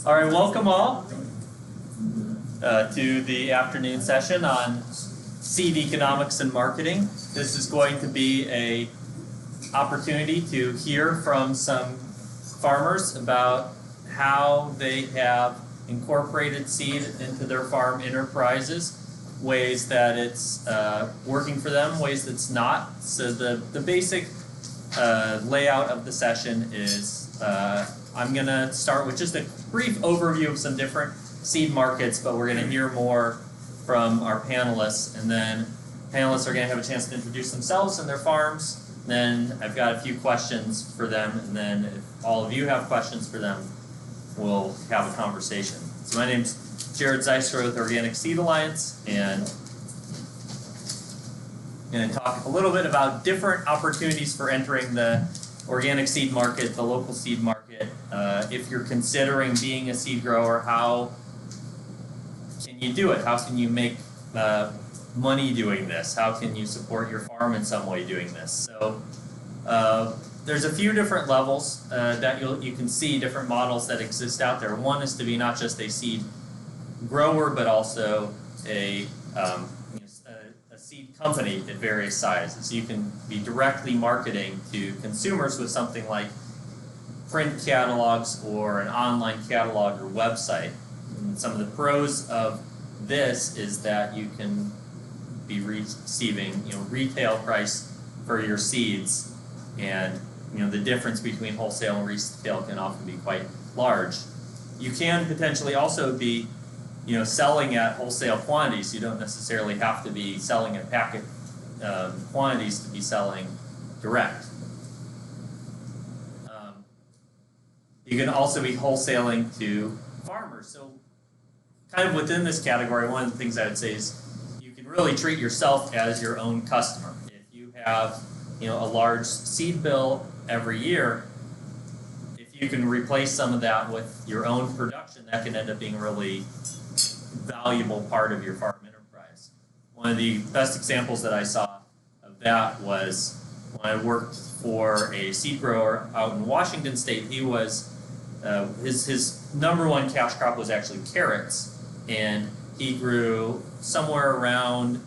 All right, welcome all to the afternoon session on seed economics and marketing. This is going to be an opportunity to hear from some farmers about how they have incorporated seed into their farm enterprises, ways that it's working for them, ways that's not. So the basic layout of the session is I'm going to start with just a brief overview of some different seed markets, but we're going to hear more from our panelists, and then panelists are going to have a chance to introduce themselves and their farms. Then I've got a few questions for them, and then if all of you have questions for them, we'll have a conversation. So my name's Jared Zeisler with Organic Seed Alliance, and I'm going to talk a little bit about different opportunities for entering the organic seed market, the local seed market. If you're considering being a seed grower, how can you do it? How can you make money doing this? How can you support your farm in some way doing this? So there's a few different levels that you can see, different models that exist out there. One is to be not just a seed grower, but also a seed company at various sizes. So you can be directly marketing to consumers with something like print catalogs or an online catalog or website. And some of the pros of this is that you can be receiving retail price for your seeds, and the difference between wholesale and retail can often be quite large. You can potentially also be selling at wholesale quantities. You don't necessarily have to be selling at packet quantities to be selling direct. You can also be wholesaling to farmers. So kind of within this category, one of the things I would say is you can really treat yourself as your own customer. If you have a large seed bill every year, if you can replace some of that with your own production, that can end up being a really valuable part of your farm enterprise. One of the best examples that I saw of that was when I worked for a seed grower out in Washington State. He was his number one cash crop was actually carrots, and he grew somewhere around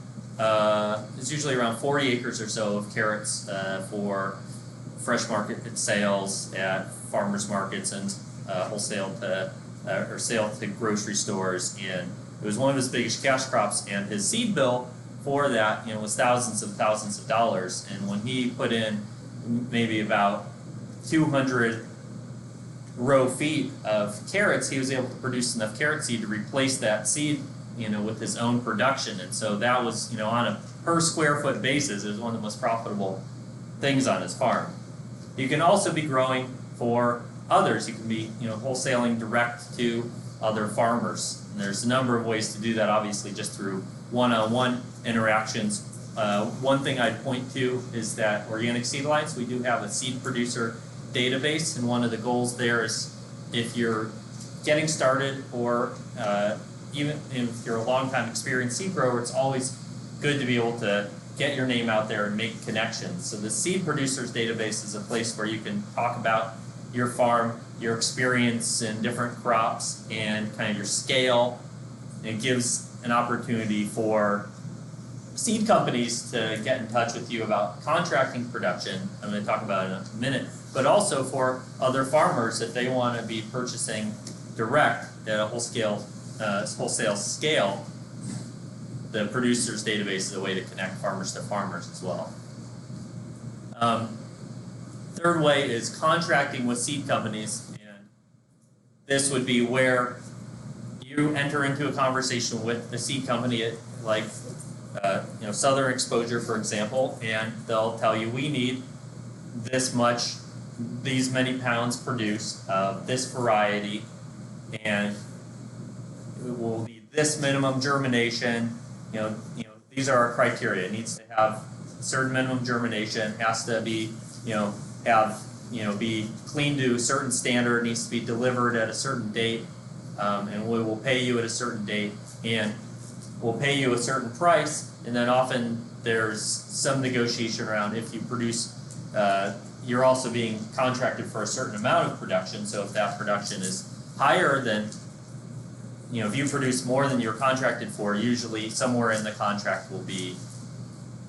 it's usually around 40 acres or so of carrots for fresh market sales at farmers markets and wholesale to or sale to grocery stores, and it was one of his biggest cash crops, and his seed bill for that was thousands of dollars. And when he put in maybe about 200 row feet of carrots, he was able to produce enough carrot seed to replace that seed with his own production. And so that was on a per square foot basis, it was one of the most profitable things on his farm. You can also be growing for others. You can be wholesaling direct to other farmers. And there's a number of ways to do that, obviously just through one-on-one interactions. One thing I'd point to is that Organic Seed Alliance, we do have a seed producer database, and one of the goals there is if you're getting started or even if you're a long-time experienced seed grower, it's always good to be able to get your name out there and make connections. So the seed producers database is a place where you can talk about your farm, your experience in different crops, and kind of your scale. It gives an opportunity for seed companies to get in touch with you about contracting production. I'm going to talk about it in a minute, but also for other farmers if they want to be purchasing direct at a wholesale scale. The producers database is a way to connect farmers to farmers as well. Third way is contracting with seed companies, and this would be where you enter into a conversation with the seed company like Southern Exposure, for example, and they'll tell you, we need this much, these many pounds produced of this variety, and it will need this minimum germination. These are our criteria. It needs to have a certain minimum germination, has to be be clean to a certain standard, needs to be delivered at a certain date, and we will pay you at a certain date, and we'll pay you a certain price. And then often there's some negotiation around if you produce, you're also being contracted for a certain amount of production. So if that production is higher than, if you produce more than you're contracted for, usually somewhere in the contract will be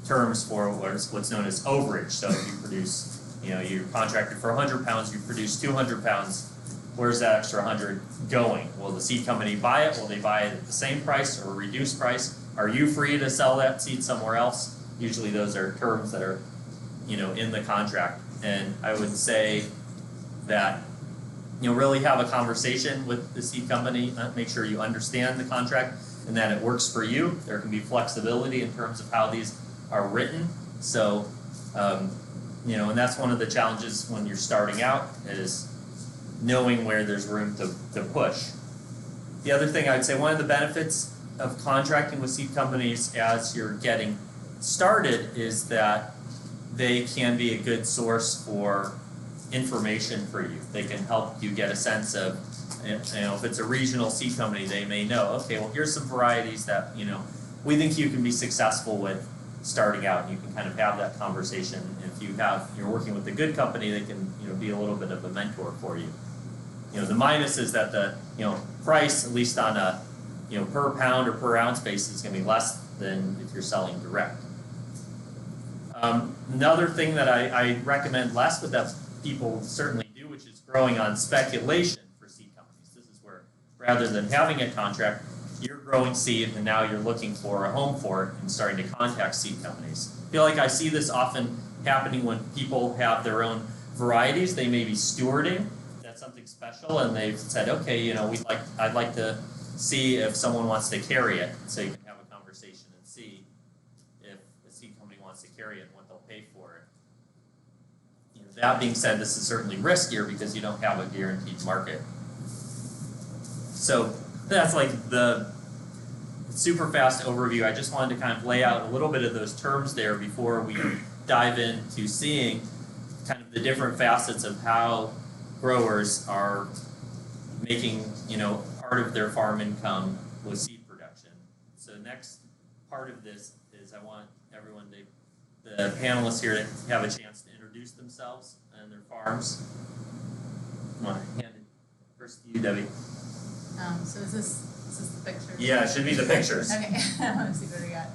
terms for what's known as overage. So if you produce, you're contracted for 100 pounds, you produce 200 pounds, where's that extra 100 going? Will the seed company buy it? Will they buy it at the same price or a reduced price? Are you free to sell that seed somewhere else? Usually those are terms that are, in the contract. And I would say that, really have a conversation with the seed company, make sure you understand the contract and that it works for you. There can be flexibility in terms of how these are written. So, and that's one of the challenges when you're starting out is knowing where there's room to push. The other thing I'd say, one of the benefits of contracting with seed companies as you're getting started is that they can be a good source for information for you. They can help you get a sense of, if it's a regional seed company, they may know, okay, well, here's some varieties that, we think you can be successful with starting out, and you can kind of have that conversation. If you're working with a good company, they can, be a little bit of a mentor for you. The minus is that the, price, at least on a, per pound or per ounce basis, is going to be less than if you're selling direct. Another thing that I recommend less, but that people certainly do, which is growing on speculation for seed companies. This is where, rather than having a contract, you're growing seed and now you're looking for a home for it and starting to contact seed companies. I feel like I see this often happening when people have their own varieties. They may be stewarding. That's something special, and they've said, okay, I'd like to see if someone wants to carry it, so you can have a conversation and see if the seed company wants to carry it and what they'll pay for it. That being said, this is certainly riskier because you don't have a guaranteed market. So that's like the super fast overview. I just wanted to kind of lay out a little bit of those terms there before we dive into seeing kind of the different facets of how growers are making, part of their farm income with seed production. So next part of this is I want everyone, the panelists here, to have a chance to introduce themselves and their farms. I want to hand it first to you, Debbie. So is this the picture? Yeah, it should be the pictures. Okay, I want to see what we got.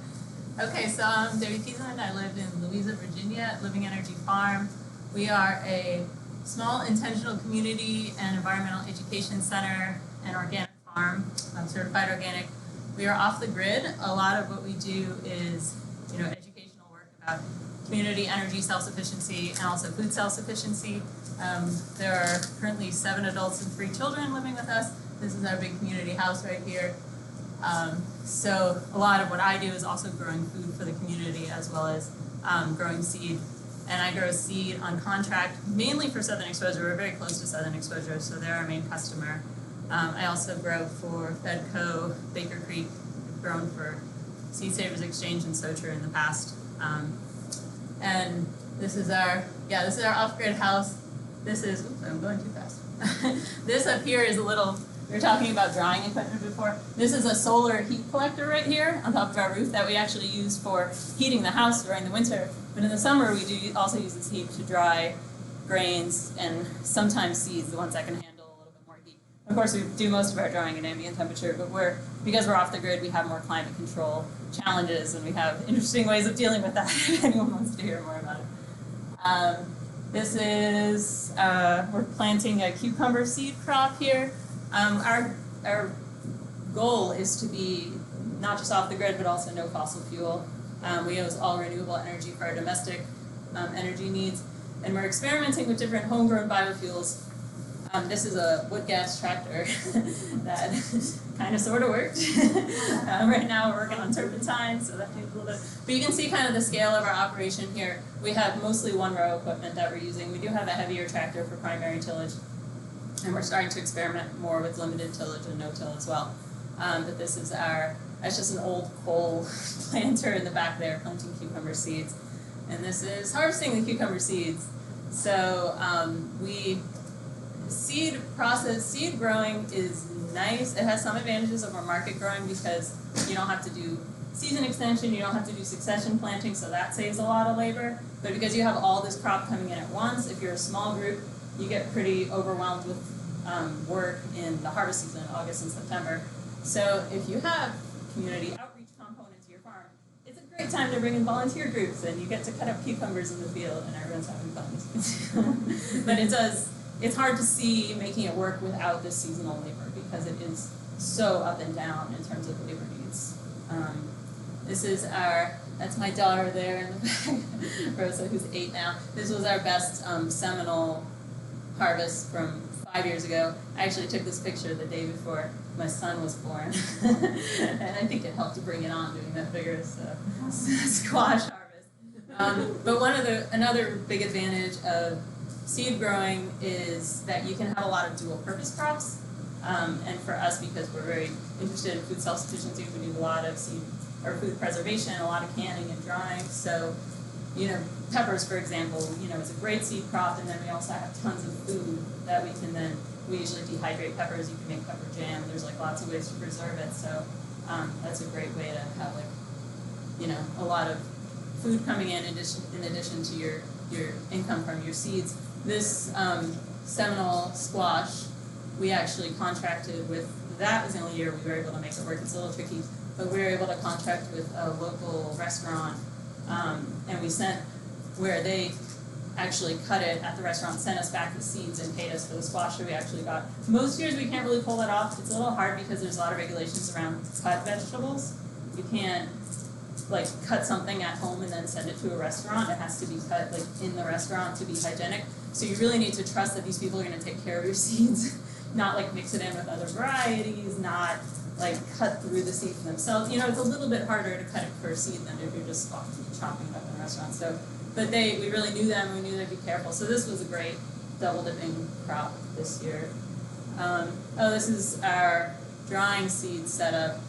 Okay, so I'm Debbie Piesen. I live in Louisa, Virginia at Living Energy Farm. We are a small intentional community and environmental education center and organic farm, certified organic. We are off the grid. A lot of what we do is, educational work about community energy self-sufficiency and also food self-sufficiency. There are currently 7 adults and 3 children living with us. This is our big community house right here. So a lot of what I do is also growing food for the community as well as growing seed. And I grow seed on contract, mainly for Southern Exposure. We're very close to Southern Exposure, so they're our main customer. I also grow for Fedco, Baker Creek. I've grown for Seed Savers Exchange and Socher in the past. And this is our off-grid house. This is, oops, I'm going too fast. This up here is a little, we were talking about drying equipment before. This is a solar heat collector right here on top of our roof that we actually use for heating the house during the winter. But in the summer, we do also use this heat to dry grains and sometimes seeds, the ones that can handle a little bit more heat. Of course, we do most of our drying at ambient temperature, but because we're off the grid, we have more climate control challenges, and we have interesting ways of dealing with that if anyone wants to hear more about it. This is, we're planting a cucumber seed crop here. Our goal is to be not just off the grid, but also no fossil fuel. We use all renewable energy for our domestic energy needs, and we're experimenting with different homegrown biofuels. This is a wood gas tractor that kind of sort of worked. Right now we're working on turpentine, so that takes a little bit. But you can see kind of the scale of our operation here. We have mostly one-row equipment that we're using. We do have a heavier tractor for primary tillage, and we're starting to experiment more with limited tillage and no-till as well. But this is that's just an old coal planter in the back there planting cucumber seeds. And this is harvesting the cucumber seeds. So seed growing is nice. It has some advantages over market growing because you don't have to do season extension, you don't have to do succession planting, so that saves a lot of labor. But because you have all this crop coming in at once, if you're a small group, you get pretty overwhelmed with work in the harvest season, August and September. So if you have community outreach component to your farm, it's a great time to bring in volunteer groups, and you get to cut up cucumbers in the field, and everyone's having fun. But it's hard to see making it work without this seasonal labor, because it is so up and down in terms of labor needs. This is that's my daughter there in the back, Rosa, who's 8 now. This was our best Seminole harvest from 5 years ago. I actually took this picture the day before my son was born, and I think it helped to bring it on, doing that vigorous squash harvest. But another big advantage of seed growing is that you can have a lot of dual purpose crops. And for us, because we're very interested in food self-sufficiency, we do a lot of seed or food preservation, a lot of canning and drying. So, peppers, for example, is a great seed crop, and then we also have tons of food that we usually dehydrate peppers. You can make pepper jam. There's lots of ways to preserve it. So that's a great way to have a lot of food coming in addition to your income from your seeds. This Seminole squash, we actually contracted with. That was the only year we were able to make it work. It's a little tricky, but we were able to contract with a local restaurant, and we sent where they actually cut it at the restaurant, sent us back the seeds and paid us for the squash that we actually got. Most years we can't really pull that off. It's a little hard because there's a lot of regulations around cut vegetables. You can't cut something at home and then send it to a restaurant. It has to be cut in the restaurant to be hygienic. So you really need to trust that these people are going to take care of your seeds, not mix it in with other varieties, not cut through the seeds themselves. It's a little bit harder to cut it for a seed than if you're just chopping it up in a restaurant. So, but we really knew them. We knew they'd be careful. So this was a great double dipping crop this year. This is our drying seed setup.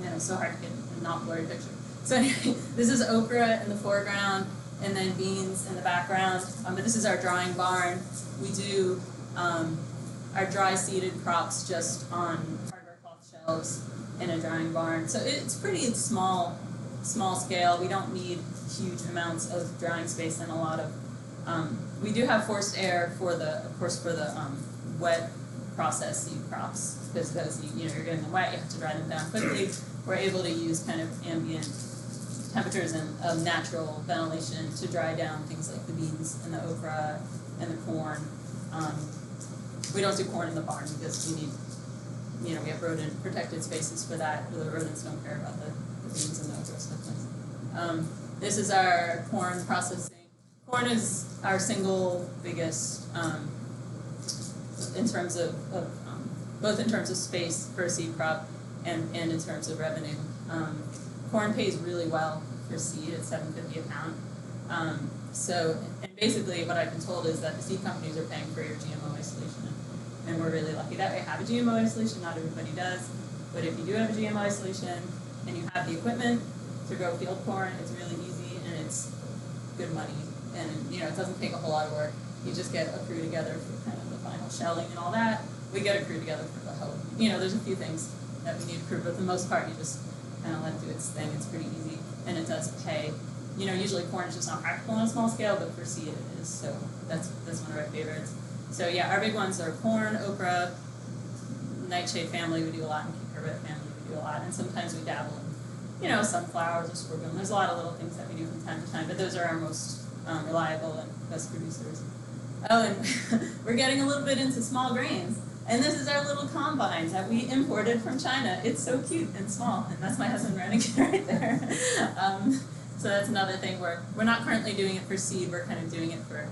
It's so hard to get a not blurry picture. So anyway, this is okra in the foreground, and then beans in the background. But this is our drying barn. We do our dry seeded crops just on hardware cloth shelves in a drying barn. So it's pretty small scale. We don't need huge amounts of drying space, and a lot of we do have forced air for the wet process seed crops, because you're getting them wet, you have to dry them down quickly. We're able to use kind of ambient temperatures and natural ventilation to dry down things like the beans and the okra and the corn. We don't do corn in the barn because we have rodent protected spaces for that. The rodents don't care about the beans and the okra stuff. This is our corn processing. Corn is our single biggest in terms of both in terms of space for a seed crop and in terms of revenue. Corn pays really well for seed at $7.50 a pound. And basically what I've been told is that the seed companies are paying for your GMO isolation, and we're really lucky that we have a GMO isolation. Not everybody does, but if you do have a GMO isolation and you have the equipment to grow field corn, it's really easy and it's good money, and it doesn't take a whole lot of work. You just get a crew together for kind of the final shelling and all that. We get a crew together for the hoe. There's a few things that we need a crew, but for the most part, you just kind of let it do its thing. It's pretty easy, and it does pay. Usually corn is just not practical on a small scale, but for seed it is. So that's one of our favorites. So yeah, our big ones are corn, okra, nightshade family. We do a lot in cucurbit family. We do a lot, and sometimes we dabble in, sunflowers or sorghum. There's a lot of little things that we do from time to time, but those are our most reliable and best producers. Oh, and we're getting a little bit into small grains. And this is our little combine that we imported from China. It's so cute and small, and that's my husband running it right there. So that's another thing where we're not currently doing it for seed. We're kind of doing it for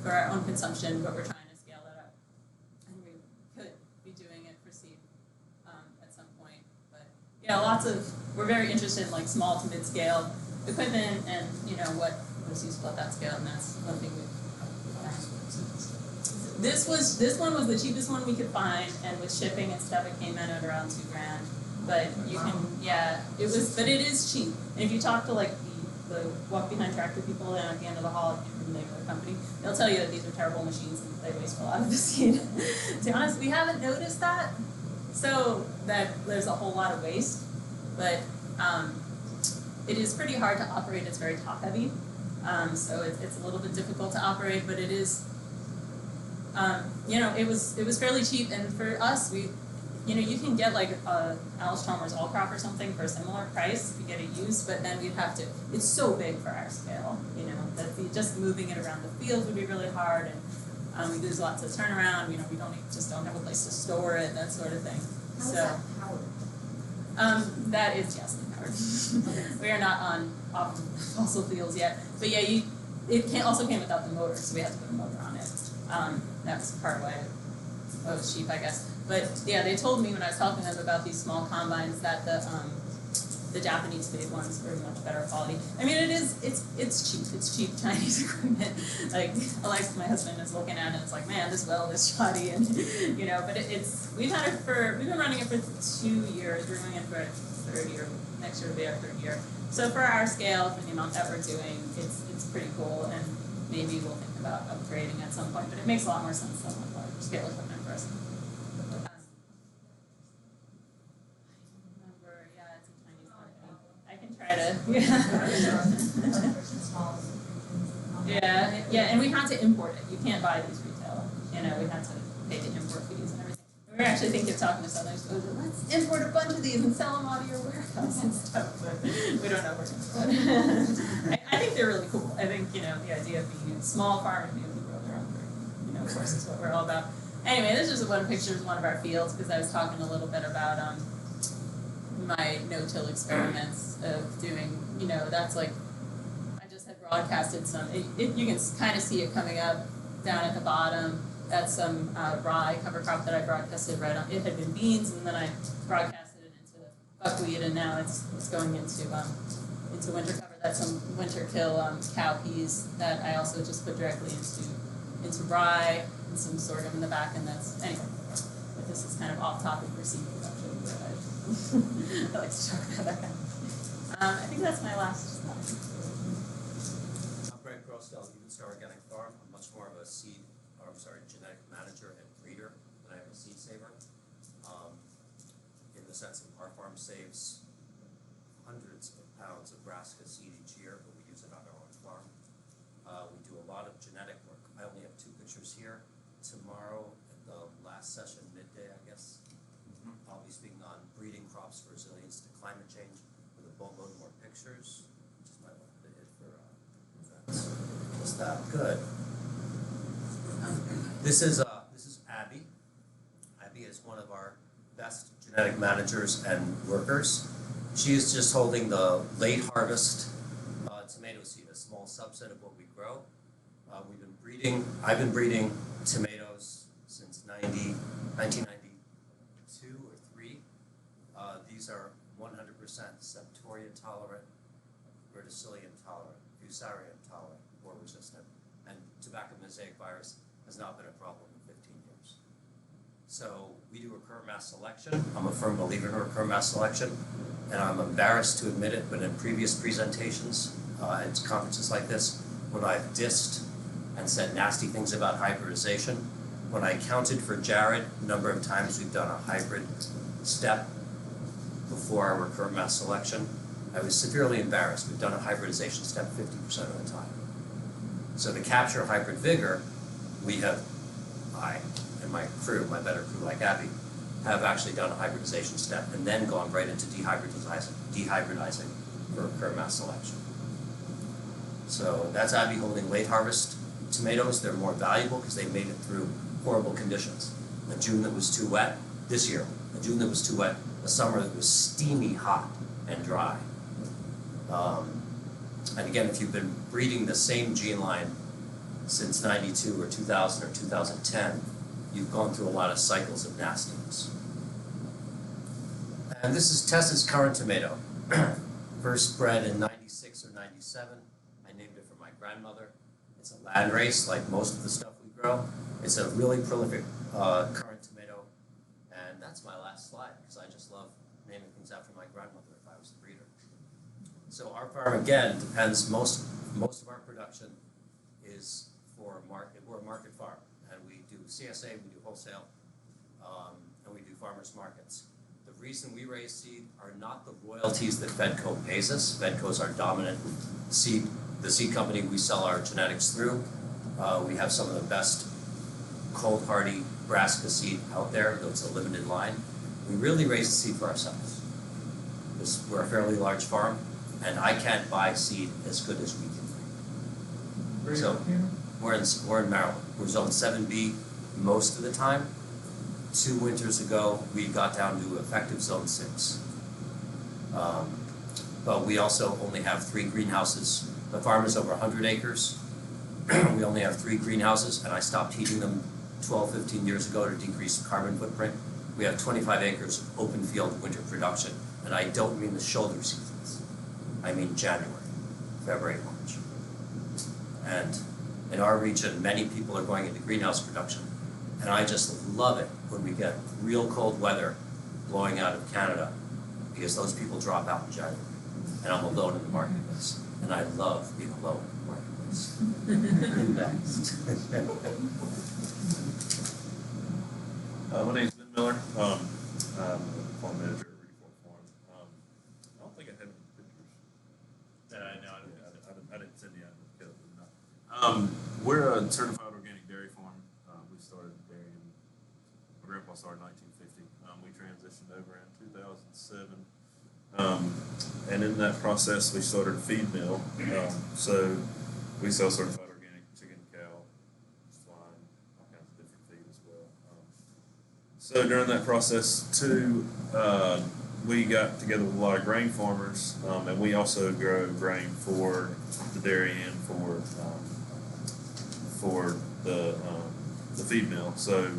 our own consumption, but we're trying to scale that up. And we could be doing it for seed at some point. But yeah, we're very interested in small to mid-scale equipment and what was useful at that scale, and that's one thing we. This one was the cheapest one we could find, and with shipping and stuff, it came in at around $2,000. But it is cheap. And if you talk to the walk behind tractor people and at the end of the hall, I can't remember the name of the company, they'll tell you that these are terrible machines and they waste a lot of the seed. To be honest, we haven't noticed that, so that there's a whole lot of waste. But it is pretty hard to operate. It's very top heavy, so it's a little bit difficult to operate, but it is you know, it was fairly cheap, and for us, you know, you can get like a Alice Chalmers all crop or something for a similar price if you get it used, but then we'd have to, it's so big for our scale, you know, that just moving it around the field would be really hard, and we lose lots of turnaround, you know, we just don't have a place to store it, that sort of thing. How is that powered? That is gasoline powered. We are not off fossil fuels yet, but yeah, it also came without the motor, so we had to put a motor on it. That's part of why it was cheap, I guess. But yeah, they told me when I was talking to them about these small combines that the Japanese made ones were much better quality. I mean, it's cheap Chinese equipment. Like my husband is looking at it and it's like, man, this weld is shoddy, and you know, but we've been running it for 2 years. We're doing it for third year. Next year will be our third year. So for our scale, for the amount that we're doing, it's pretty cool, and maybe we'll think about upgrading at some point. But it makes a lot more sense than with larger scale equipment for us. Yeah, and we had to import it. You can't buy these retail. You know, we had to pay the import fees and everything. We were actually thinking of talking to sellers, let's import a bunch of these and sell them out of your warehouse and stuff, but we don't know if we're going to do it. I think they're really cool. I think, you know, the idea of being a small farm and being able to grow their own food, you know, of course, is what we're all about. Anyway, this is one picture of one of our fields, because I was talking a little bit about my no-till experiments of doing, you know, that's like, I just had broadcasted some, you can kind of see it coming up down at the bottom. That's some rye cover crop that I broadcasted right on. It had been beans, and then I broadcasted it into buckwheat, and now it's going into winter cover. That's some winter kill cow peas that I also just put directly into rye, and some sorghum in the back, and that's, anyway. But this is kind of off topic for seed production, but I like to talk about that. I think that's my last slide. I'm Grohsgal, Grohsgal Organic Farm. I'm much more of a genetic manager and breeder than I am a seed saver. In the sense of our farm saves hundreds of pounds of brassica seed each year, but we use it on our own farm. We do a lot of genetic work. I only have 2 pictures here. Tomorrow, at the last session, midday, I guess, I'll be speaking on breeding crops for resilience to climate change with a boatload more pictures, which is my hit for events. Was that good? This is Abby. Abby is one of our best genetic managers and workers. She is just holding the late harvest tomato seed, a small subset of what we grow. I've been breeding tomatoes since 1992 or 3. These are 100% septoria tolerant, verticillium tolerant, fusarium tolerant, or resistant, and tobacco mosaic virus has not been a problem in 15 years. So we do recurrent mass selection. I'm a firm believer in recurrent mass selection, and I'm embarrassed to admit it, but in previous presentations at conferences like this, when I've dissed and said nasty things about hybridization, when I counted for Jared the number of times we've done a hybrid step before our recurrent mass selection, I was severely embarrassed. We've done a hybridization step 50% of the time. So to capture hybrid vigor, I and my crew, my better crew like Abby, have actually done a hybridization step and then gone right into dehybridizing for recurrent mass selection. So that's Abby holding late harvest tomatoes. They're more valuable because they made it through horrible conditions. A June that was too wet, this year, a June that was too wet, a summer that was steamy hot and dry. And again, if you've been breeding the same gene line since 92 or 2000 or 2010, you've gone through a lot of cycles of nastiness. And this is Tessa's current tomato. First bred in 96 or 97. I named it for my grandmother. It's a land race like most of the stuff we grow. It's a really prolific current tomato. And that's my last slide, because I just love naming things after my grandmother if I was the breeder. So our farm, again, depends, most of our production is for market. We're a market farm, and we do CSA, we do wholesale, and we do farmers markets. The reason we raise seed are not the royalties that Fedco pays us. Fedco is our dominant seed, the seed company we sell our genetics through. We have some of the best cold hardy brassica seed out there, though it's a limited line. We really raise the seed for ourselves. Because we're a fairly large farm, and I can't buy seed as good as we can. So we're in Maryland. We're zone 7B most of the time. 2 winters ago, we got down to effective zone 6. But we also only have 3 greenhouses. The farm is over 100 acres. We only have 3 greenhouses, and I stopped heating them 12, 15 years ago to decrease the carbon footprint. We have 25 acres of open field winter production, and I don't mean the shoulder seasons. I mean January, February, March. And in our region, many people are going into greenhouse production, and I just love it when we get real cold weather blowing out of Canada, because those people drop out in January, and I'm alone in the marketplace, and I love being alone in the marketplace. Next. My name's Ben Miller. I'm the farm manager at Reedy Farm. I don't think I have any pictures. I didn't send you out. We're a certified organic dairy farm. We started dairying. My grandpa started in 1950. We transitioned over in 2007. And in that process, we started a feed mill. So we sell certified organic chicken, cow, swine, all kinds of different feed as well. So during that process too, we got together with a lot of grain farmers, and we also grow grain for the dairy and for the feed mill. So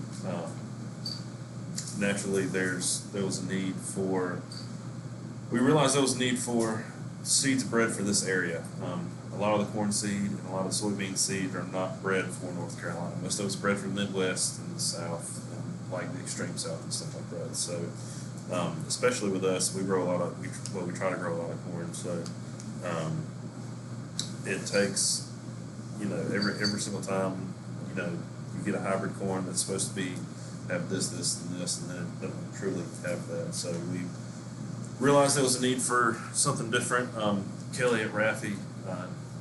naturally, there was a need for. We realized there was a need for seeds bred for this area. A lot of the corn seed and a lot of soybean seed are not bred for North Carolina. Most of it's bred from the Midwest and the South, like the extreme South and stuff like that. So, especially with us, we grow a lot of, we try to grow a lot of corn. So, it takes, every single time, you get a hybrid corn that's supposed to have this, and this, and then it doesn't truly have that. So we realized there was a need for something different. Kelly at Raffy,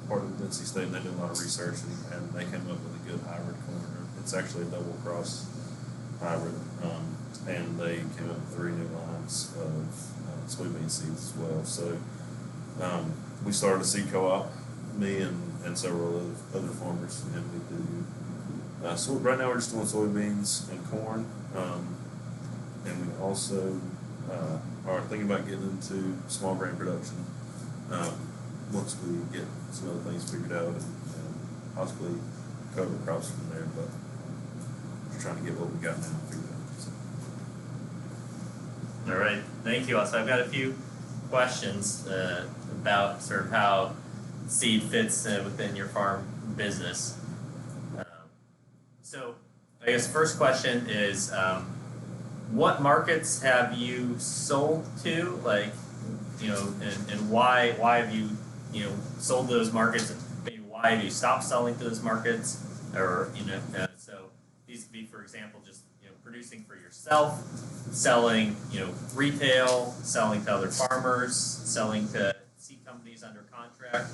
part of the Density State, they did a lot of research and they came up with a good hybrid corn. It's actually a double cross hybrid, and they came up with 3 new lines of soybean seeds as well. So we started a seed co-op, me and several other farmers, and we do. So right now we're just doing soybeans and corn, and we also are thinking about getting into small grain production once we get some other things figured out and possibly cover crops from there. But we're trying to get what we got now figured out. So. All right, thank you. So I've got a few questions about sort of how seed fits within your farm business. So I guess first question is, what markets have you sold to? Like, and why have you, sold to those markets, and maybe why have you stopped selling to those markets? Or, so these could be, for example, just, producing for yourself, selling, retail, selling to other farmers, selling to seed companies under contract,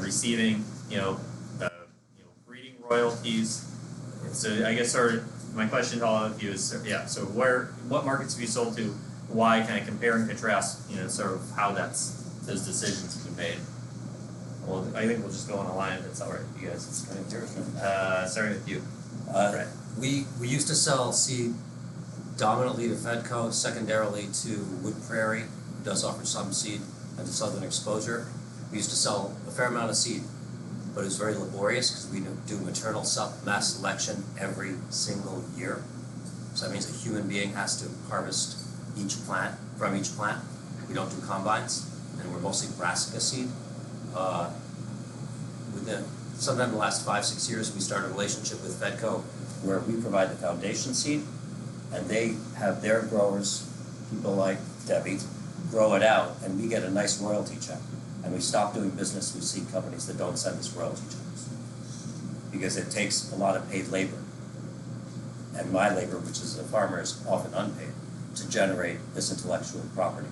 receiving, breeding royalties. So I guess sort of my question to all of you is, so what markets have you sold to? Why? Kind of compare and contrast, sort of how those decisions have been made. Well, I think we'll just go on a line if it's all right with you guys. It's kind of yours. Starting with you. Right. We used to sell seed dominantly to Fedco, secondarily to Wood Prairie, who does offer some seed, and to Southern Exposure. We used to sell a fair amount of seed, but it was very laborious because we do maternal mass selection every single year. So that means a human being has to harvest each plant from each plant. We don't do combines, and we're mostly brassica seed. Sometime in the last 5-6 years, we started a relationship with Fedco where we provide the foundation seed, and they have their growers, people like Debbie, grow it out, and we get a nice royalty check. And we stopped doing business with seed companies that don't send us royalty checks because it takes a lot of paid labor, and my labor, which is a farmer, is often unpaid, to generate this intellectual property.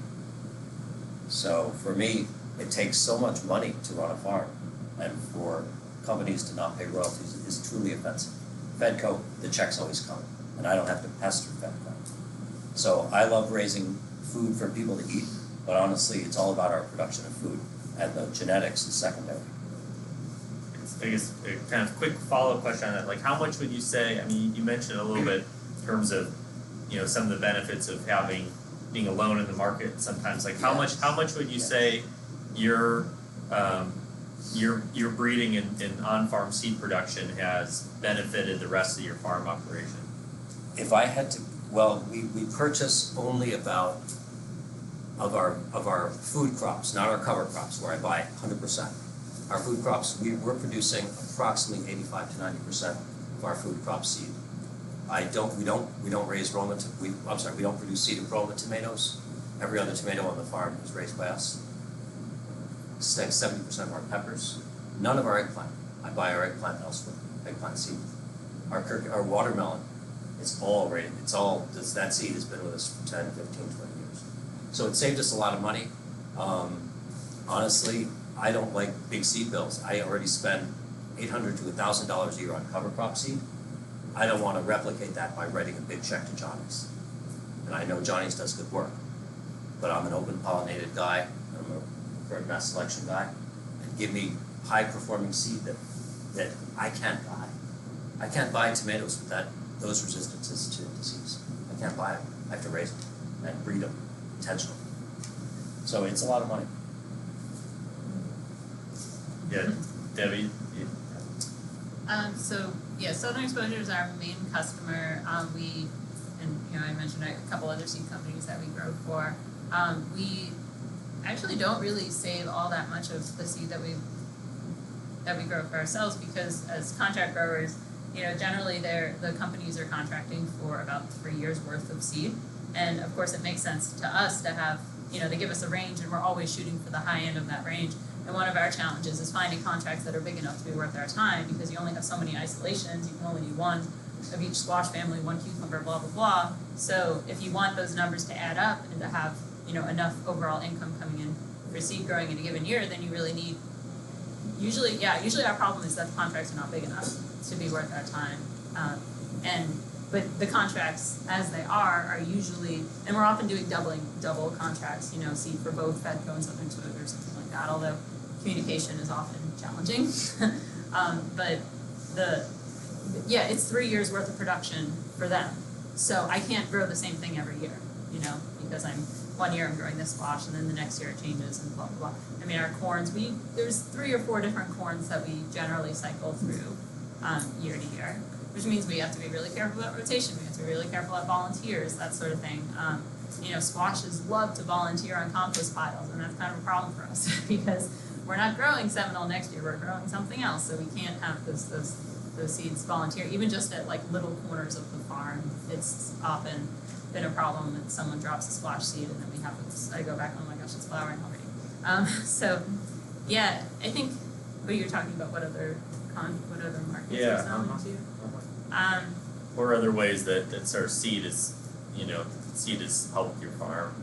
So for me, it takes so much money to run a farm, and for companies to not pay royalties is truly offensive. Fedco, the checks always come, and I don't have to pester Fedco. So I love raising food for people to eat, but honestly, it's all about our production of food, and the genetics is secondary. I guess a kind of quick follow-up question on that, like how much would you say, I mean, you mentioned a little bit in terms of, you know, some of the benefits of being alone in the market sometimes, like how much would you say your breeding and on-farm seed production has benefited the rest of your farm operation? If I had to, well, we purchase only about of our food crops, not our cover crops, where I buy 100%. Our food crops, we're producing approximately 85 to 90% of our food crop seed. We don't raise we don't produce seed of Roma tomatoes. Every other tomato on the farm is raised by us. 70% of our peppers. None of our eggplant. I buy our eggplant elsewhere, eggplant seed. Our watermelon, it's all rated. That seed has been with us for 10, 15, 20 years. So it saved us a lot of money. Honestly, I don't like big seed bills. I already spend $800 to $1,000 a year on cover crop seed. I don't want to replicate that by writing a big check to Johnny's. And I know Johnny's does good work, but I'm an open pollinated guy. I'm a bird mass selection guy. And give me high performing seed that I can't buy. I can't buy tomatoes with those resistances to disease. I can't buy them. I have to raise them and breed them intentionally. So it's a lot of money. Yeah, Debbie? Southern Exposure is our main customer. I mentioned a couple other seed companies that we grow for. We actually don't really save all that much of the seed that we grow for ourselves, because as contract growers, generally the companies are contracting for about 3 years worth of seed. And of course it makes sense to us to have, they give us a range and we're always shooting for the high end of that range. And one of our challenges is finding contracts that are big enough to be worth our time, because you only have so many isolations. You can only do one of each squash family, one cucumber, blah, blah, blah. So if you want those numbers to add up and to have, enough overall income coming in for seed growing in a given year, then you really need, usually our problem is that the contracts are not big enough to be worth our time. But the contracts as they are usually, and we're often doing double contracts, seed for both Fedco and Southern Exposure or something like that, although communication is often challenging. But it's 3 years worth of production for them. So I can't grow the same thing every year, because one year I'm growing this squash and then the next year it changes and blah, blah, blah. I mean, our corns, there's 3 or 4 different corns that we generally cycle through year to year, which means we have to be really careful about rotation. We have to be really careful about volunteers, that sort of thing. Squashes love to volunteer on compost piles, and that's kind of a problem for us because we're not growing Seminole next year, we're growing something else, so we can't have those seeds volunteer. Even just at like little corners of the farm, it's often been a problem that someone drops a squash seed and then I go back, oh my gosh, it's flowering already. I think what you're talking about, what other markets are selling to? Or other ways that sort of seed has helped your farm,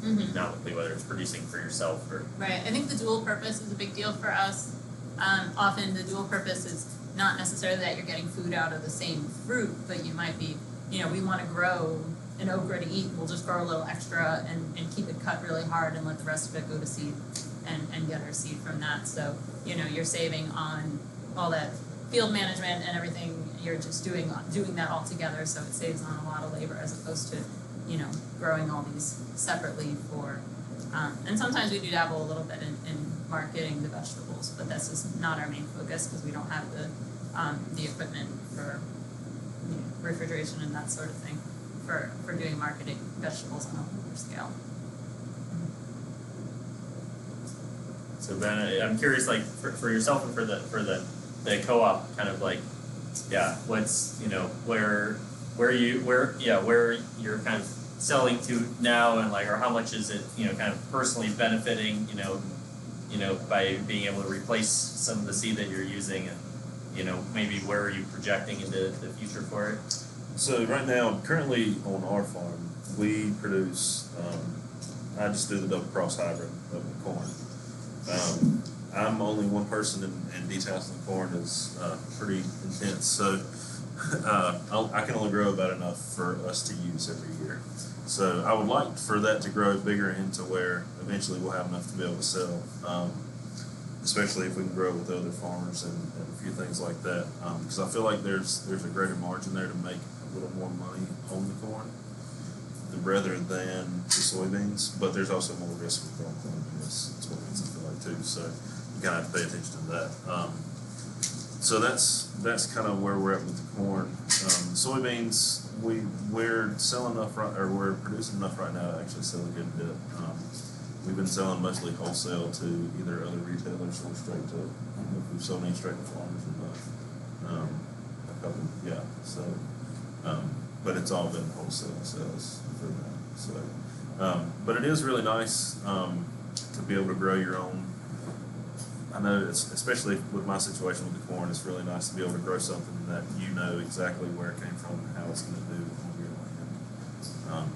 and economically, whether it's producing for yourself or. Right. I think the dual purpose is a big deal for us. Often the dual purpose is not necessarily that you're getting food out of the same fruit, but you might be, we want to grow an okra to eat. We'll just grow a little extra and keep it cut really hard and let the rest of it go to seed and get our seed from that. So, you're saving on all that field management and everything. You're just doing that all together, so it saves on a lot of labor as opposed to, growing all these separately for, and sometimes we do dabble a little bit in marketing the vegetables, but that's just not our main focus because we don't have the equipment for refrigeration and that sort of thing for doing marketing vegetables on a larger scale. So Ben, I'm curious, like for yourself and for the co-op, kind of like, what's where you're kind of selling to now, and like, or how much is it kind of personally benefiting by being able to replace some of the seed that you're using, and maybe where are you projecting into the future for it? So right now, currently on our farm, we produce, I just do the double cross hybrid of the corn. I'm only one person, and detailing the corn is pretty intense. So I can only grow about enough for us to use every year. So I would like for that to grow bigger into where eventually we'll have enough to be able to sell, especially if we can grow with other farmers and a few things like that. Because I feel like there's a greater margin there to make a little more money on the corn rather than the soybeans. But there's also more risk with growing corn than soybeans, I feel like, too. So you kind of have to pay attention to that. So that's kind of where we're at with the corn. Soybeans, we're selling enough or we're producing enough right now to actually sell a good bit. We've been selling mostly wholesale to either other retailers or straight to, I don't know if we've sold any straight to farmers or not. A couple, yeah. So, but it's all been wholesale sales for that. So, but it is really nice to be able to grow your own. I know it's, especially with my situation with the corn, it's really nice to be able to grow something that you know exactly where it came from and how it's going to do on your land.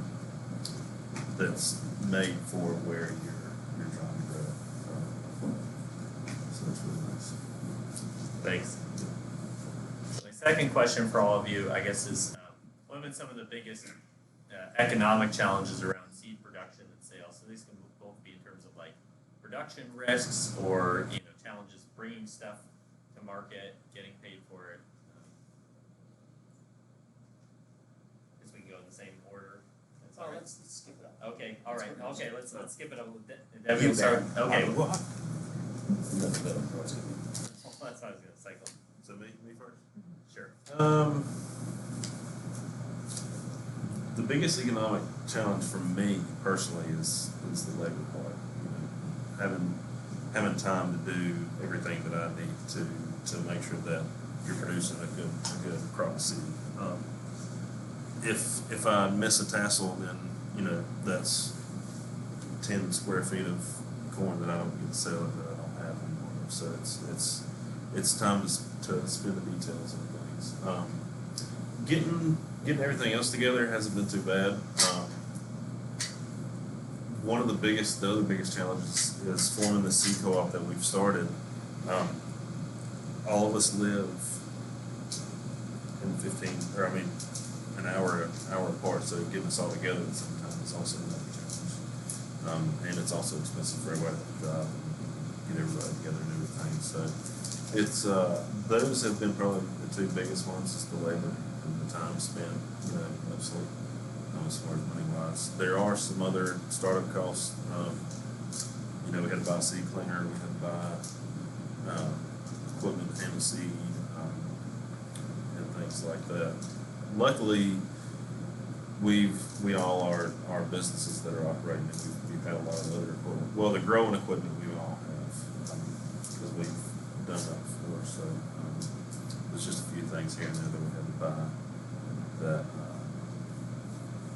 That's made for where you're trying to grow. So that's really nice. Thanks. My second question for all of you, I guess, is what have been some of the biggest economic challenges around seed production and sales? So these can both be in terms of like production risks or challenges bringing stuff to market, getting paid for it. I guess we can go in the same order. That's all right. Let's skip it up. Okay, all right. Okay, let's skip it up. Debbie, start. Okay. Well, that's what I was going to cycle. So me first? Sure. The biggest economic challenge for me personally is the labor part. Having time to do everything that I need to make sure that you're producing a good crop of seed. If I miss a tassel, then that's 10 square feet of corn that I don't get to sell and that I don't have anymore. So it's time to spin the details and things. Getting everything else together hasn't been too bad. One of the other biggest challenges is forming the seed co-op that we've started. All of us live in an hour apart, so getting us all together at the same time is also another challenge. And it's also expensive for everybody to drive and get everybody together and everything. So it's those have been probably the two biggest ones, is the labor and the time spent, mostly. As far as money-wise, there are some other startup costs. We had to buy a seed cleaner, we had to buy equipment to handle seed, and things like that. Luckily, we all are businesses that are operating, and we've had a lot of other equipment. Well, the growing equipment we all have because we've done that before. So there's just a few things here and there that we had to buy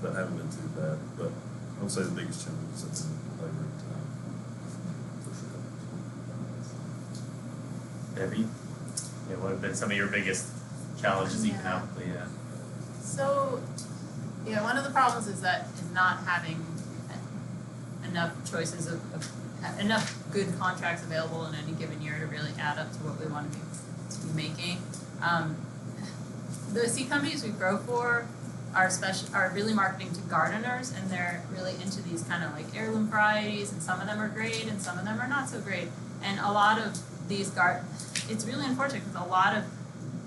that haven't been too bad, but I would say the biggest challenge has been labor and time, for sure. Debbie, what have been some of your biggest challenges economically? Yeah. So, one of the problems is not having enough choices of enough good contracts available in any given year to really add up to what we want to be making. The seed companies we grow for are really marketing to gardeners, and they're really into these kind of like heirloom varieties, and some of them are great and some of them are not so great. And a lot of these it's really unfortunate because a lot of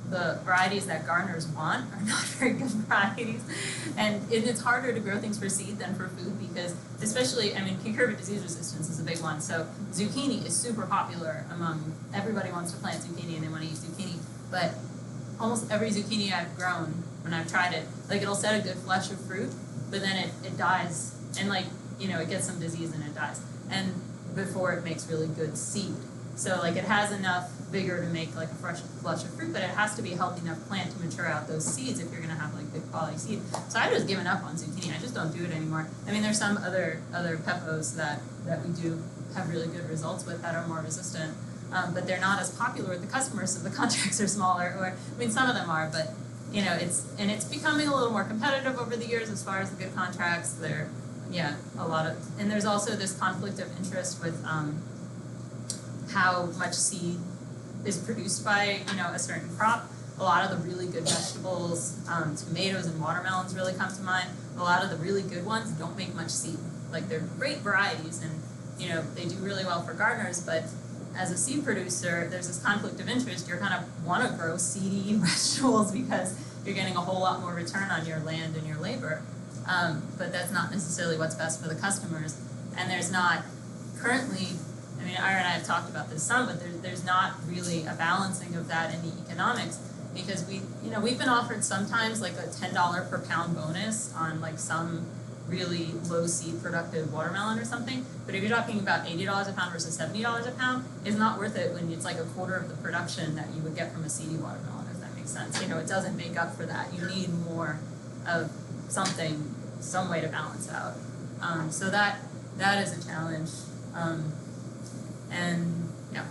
the varieties that gardeners want are not very good varieties, and it's harder to grow things for seed than for food because, especially, cucurbit disease resistance is a big one. So zucchini is super popular among everybody wants to plant zucchini and they want to eat zucchini, but almost every zucchini I've grown, when I've tried it, it'll set a good flush of fruit, but then it dies, and it gets some disease and it dies, and before it makes really good seed. So it has enough vigor to make a fresh flush of fruit, but it has to be a healthy enough plant to mature out those seeds if you're gonna have good quality seed. So I've just given up on zucchini. I just don't do it anymore. There's some other peppos that we do have really good results with that are more resistant, but they're not as popular with the customers, so the contracts are smaller. Or some of them are, but it's becoming a little more competitive over the years as far as the good contracts. And there's also this conflict of interest with how much seed is produced by a certain crop. a lot of the really good vegetables, tomatoes and watermelons really come to mind. A lot of the really good ones don't make much seed. Like they're great varieties and they do really well for gardeners, but as a seed producer, there's this conflict of interest. You're kind of want to grow seedy vegetables because you're getting a whole lot more return on your land and your labor. But that's not necessarily what's best for the customers. And there's not currently, I mean, Ira and I have talked about this some, but there's not really a balancing of that in the economics because we've been offered sometimes like a $10 per pound bonus on like some really low seed productive watermelon or something. But if you're talking about $80 a pound versus $70 a pound, it's not worth it when it's like a quarter of the production that you would get from a seedy watermelon, if that makes sense. It doesn't make up for that. You need more of something, some way to balance out. So that is a challenge. And yeah.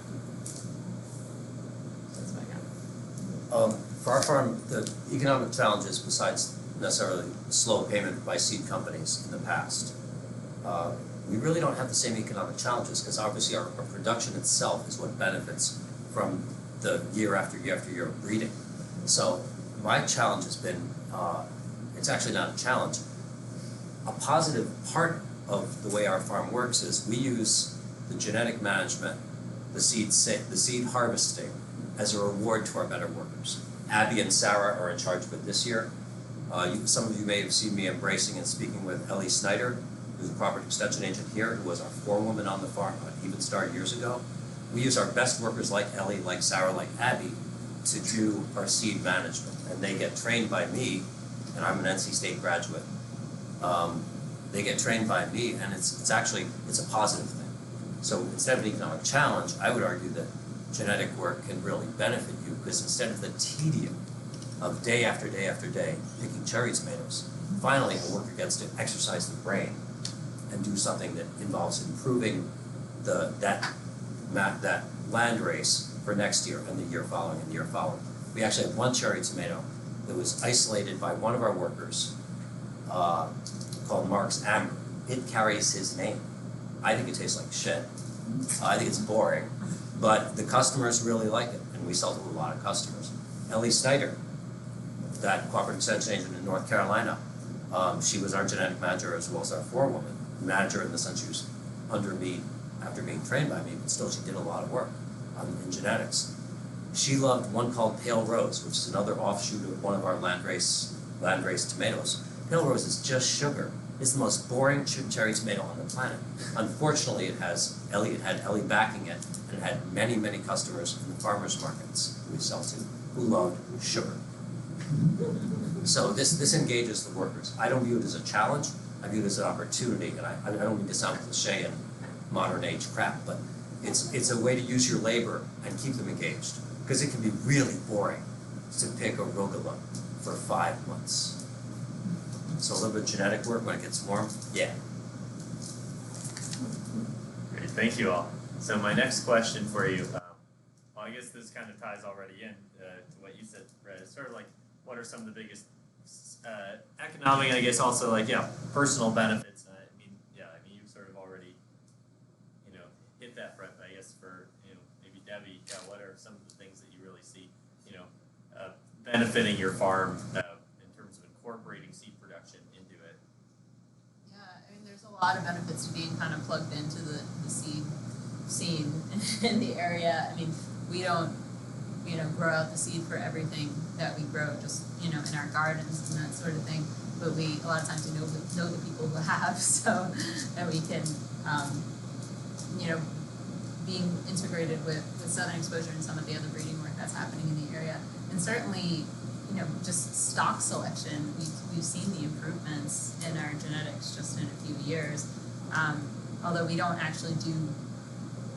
That's what I got. For our farm, the economic challenges, besides necessarily slow payment by seed companies in the past, we really don't have the same economic challenges because obviously our production itself is what benefits from the year after year after year of breeding. So my challenge has been, it's actually not a challenge. A positive part of the way our farm works is we use the genetic management, the seed harvesting as a reward to our better workers. Abby and Sarah are in charge of it this year. Some of you may have seen me embracing and speaking with Ellie Snyder, who's a property extension agent here, who was our forewoman on the farm at Even Star years ago. We use our best workers like Ellie, like Sarah, like Abby to do our seed management. And they get trained by me, and I'm an NC State graduate. They get trained by me, and it's a positive thing. So instead of an economic challenge, I would argue that genetic work can really benefit you because instead of the tedium of day after day after day picking cherry tomatoes, finally the worker gets to exercise the brain and do something that involves improving that land race for next year and the year following and the year following. We actually have one cherry tomato that was isolated by one of our workers called Mark's Amber. It carries his name. I think it tastes like shit. I think it's boring, but the customers really like it, and we sell to a lot of customers. Ellie Snyder, that cooperative extension agent in North Carolina, she was our genetic manager as well as our forewoman. Manager in the sense she was under me after being trained by me, but still she did a lot of work in genetics. She loved one called Pale Rose, which is another offshoot of one of our landrace tomatoes. Pale Rose is just sugar. It's the most boring cherry tomato on the planet. Unfortunately, it had Ellie backing it, and it had many, many customers in the farmers markets we sell to who loved sugar. So this engages the workers. I don't view it as a challenge. I view it as an opportunity, and I don't mean to sound cliche and modern age crap, but it's a way to use your labor and keep them engaged. Because it can be really boring to pick arugula for 5 months. So a little bit of genetic work when it gets warm, yeah. Great, thank you all. So my next question for you, well, I guess this kind of ties already in to what you said, Brett. It's sort of like, what are some of the biggest economic, and I guess also like, personal benefits? I mean, you've sort of already, hit that front. But I guess for, maybe Debbie, what are some of the things that you really see, benefiting your farm in terms of incorporating seed production into it? Yeah, I mean, there's a lot of benefits to being kind of plugged into the seed scene in the area. I mean, we don't, grow out the seed for everything that we grow, just, in our gardens and that sort of thing. But we, a lot of times, know the people who have, so that we can, being integrated with Southern Exposure and some of the other breeding work that's happening in the area. And certainly, just stock selection, we've seen the improvements in our genetics just in a few years. Although we don't actually do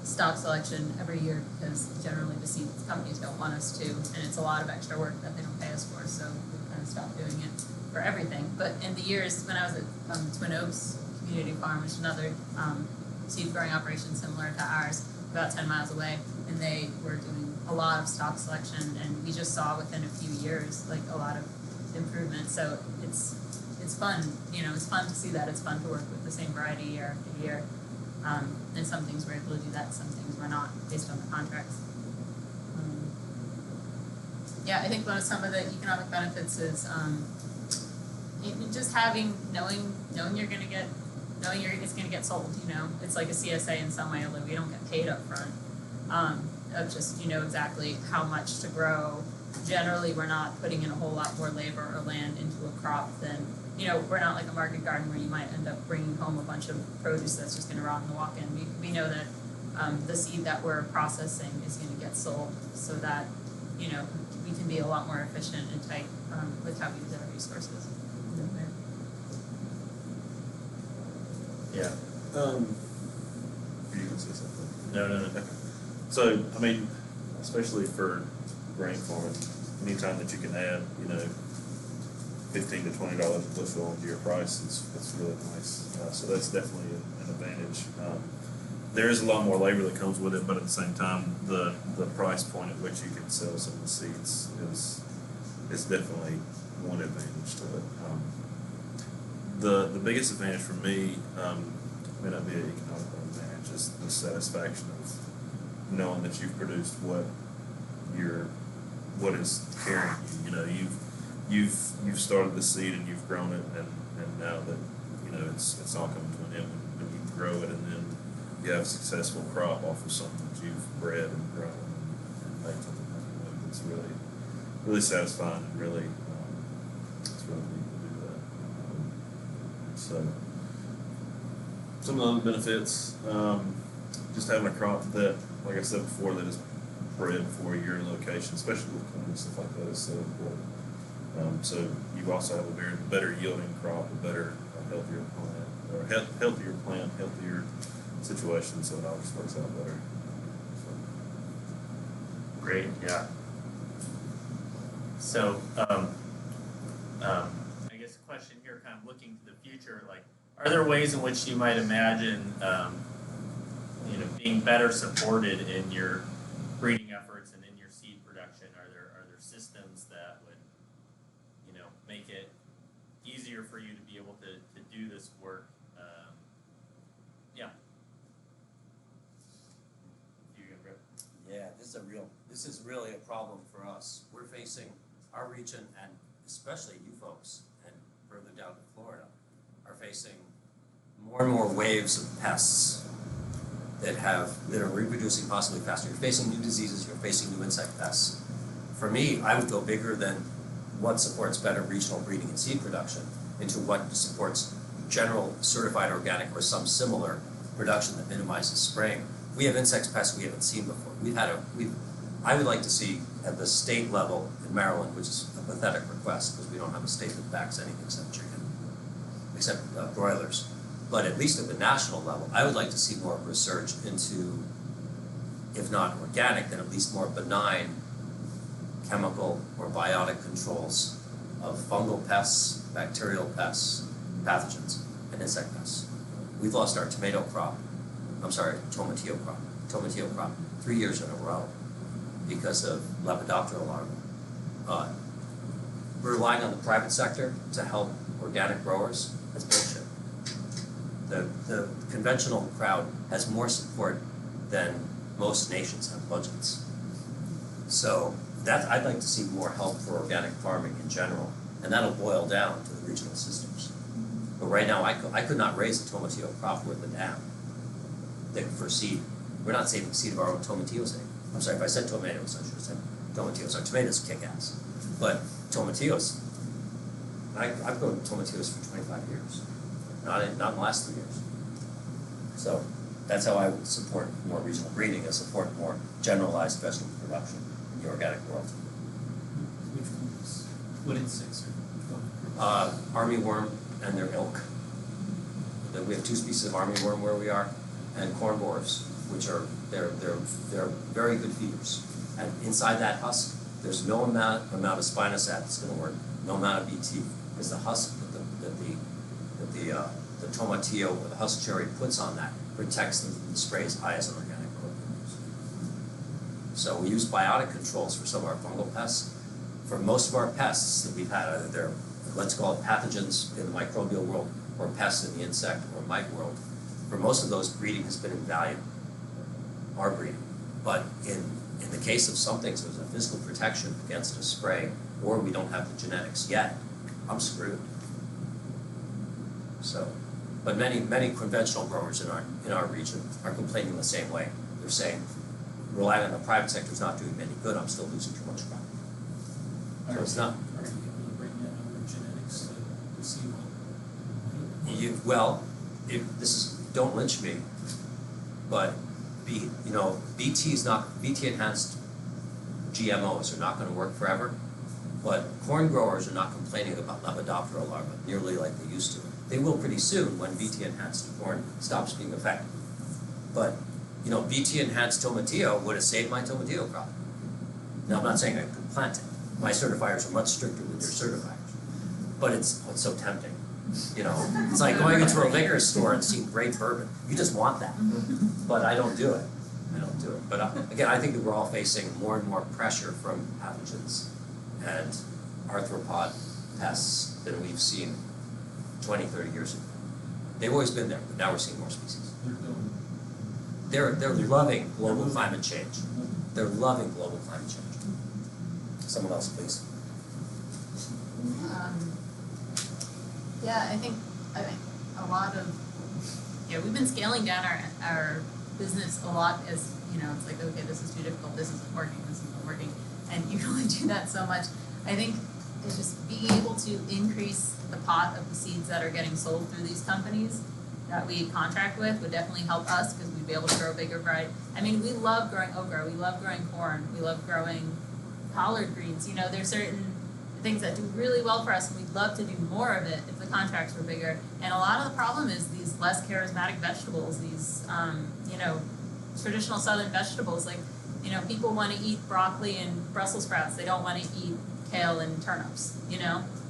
stock selection every year because generally the seed companies don't want us to, and it's a lot of extra work that they don't pay us for, so we've kind of stopped doing it for everything. But in the years when I was at Twin Oaks Community Farm, which is another seed growing operation similar to ours, about 10 miles away, and they were doing a lot of stock selection, and we just saw within a few years like a lot of improvement. So it's fun, it's fun to see that. It's fun to work with the same variety year after year. And some things we're able to do that, some things we're not, based on the contracts. Yeah, I think some of the economic benefits is just knowing it's gonna get sold. It's like a CSA in some way, although we don't get paid up front. Of just exactly how much to grow. Generally, we're not putting in a whole lot more labor or land into a crop than we're not like a market garden where you might end up bringing home a bunch of produce that's just gonna rot in the walk-in. We know that the seed that we're processing is gonna get sold, so that we can be a lot more efficient and tight with how we use our resources. Yeah. You can say something. No. So, I mean, especially for grain farming, anytime that you can add, $15 to $20 a bushel onto your price, it's really nice. So that's definitely an advantage. There is a lot more labor that comes with it, but at the same time, the price point at which you can sell some of the seeds is definitely one advantage to it. The biggest advantage for me may not be an economical advantage, is the satisfaction of knowing that you've produced what is carrying you. You've started the seed and you've grown it, and now that it's all coming to an end when you grow it, and then you have a successful crop off of something that you've bred and grown and made something with. It's really satisfying, and really it's really neat to do that. So some of the other benefits, just having a crop that, like I said before, that is bred for your location, especially with corn and stuff like that, is so important. So you also have a better yielding crop, a better, healthier plant, healthier situation, so it all just works out better. Great, yeah. So, I guess a question here, kind of looking to the future, like, are there ways in which you might imagine, being better supported in your breeding efforts and in your seed production? Are there systems that would, make it easier for you to be able to do this work? Yeah. Yeah, this is really a problem for us. We're facing, our region, and especially you folks, and further down to Florida, are facing more and more waves of pests that are reproducing possibly faster. You're facing new diseases, you're facing new insect pests. For me, I would go bigger than what supports better regional breeding and seed production into what supports general certified organic or some similar production that minimizes spraying. We have insect pests we haven't seen before. I would like to see at the state level in Maryland, which is a pathetic request because we don't have a state that backs anything except broilers. But at least at the national level, I would like to see more research into, if not organic, then at least more benign chemical or biotic controls of fungal pests, bacterial pests, pathogens, and insect pests. We've lost our tomatillo crop 3 years in a row because of Lepidoptera larvae. We're relying on the private sector to help organic growers. That's bullshit. The conventional crowd has more support than most nations have budgets. So I'd like to see more help for organic farming in general, and that'll boil down to the regional systems. But right now, I could not raise a tomatillo crop worth a damn for seed. We're not saving seed of our own tomatillos anymore. I'm sorry, if I said tomatoes, I should have said tomatillos. Our tomatoes kick ass. But tomatillos, I've grown tomatillos for 25 years. Not in the last 3 years. So that's how I would support more regional breeding and support more generalized vegetable production in the organic world. Which ones? What insects are? Armyworm and their ilk. We have 2 species of armyworm where we are, and corn borers, which are they're very good feeders. And inside that husk, there's no amount of spinosad that's going to work, no amount of BT, because the husk that the tomatillo or the husk cherry puts on that protects them from the spray as high as an organic organism. So we use biotic controls for some of our fungal pests. For most of our pests that we've had, either they're, let's call it pathogens in the microbial world or pests in the insect or mite world, for most of those breeding has been invaluable, our breeding. But in in the case of some things, there's a physical protection against a spray, or we don't have the genetics yet, I'm screwed. So, but many conventional growers in our region are complaining the same way. They're saying, relying on the private sector is not doing me any good, I'm still losing too much crop. So it's not. Are you able to bring in other genetics to see what? Well, don't lynch me, but BT enhanced GMOs are not going to work forever. But corn growers are not complaining about Lepidoptera larvae nearly like they used to. They will pretty soon when BT enhanced corn stops being effective. But BT enhanced tomatillo would have saved my tomatillo crop. Now I'm not saying I could plant it. My certifiers are much stricter with their certifiers. But it's so tempting. It's like going into a liquor store and seeing great bourbon. You just want that. But I don't do it. But again, I think that we're all facing more and more pressure from pathogens and arthropod pests than we've seen 20, 30 years ago. They've always been there, but now we're seeing more species. They're loving global climate change. They're loving global climate change. Someone else, please. I think a lot of we've been scaling down our business a lot as it's like, okay, this is too difficult, this isn't working, and you can only do that so much. I think it's just being able to increase the pot of the seeds that are getting sold through these companies that we contract with would definitely help us because we'd be able to grow bigger variety. I mean, we love growing okra, we love growing corn, we love growing collard greens. There's certain things that do really well for us, and we'd love to do more of it if the contracts were bigger. And a lot of the problem is these less charismatic vegetables, these traditional southern vegetables. Like, people want to eat broccoli and Brussels sprouts. They don't want to eat kale and turnips.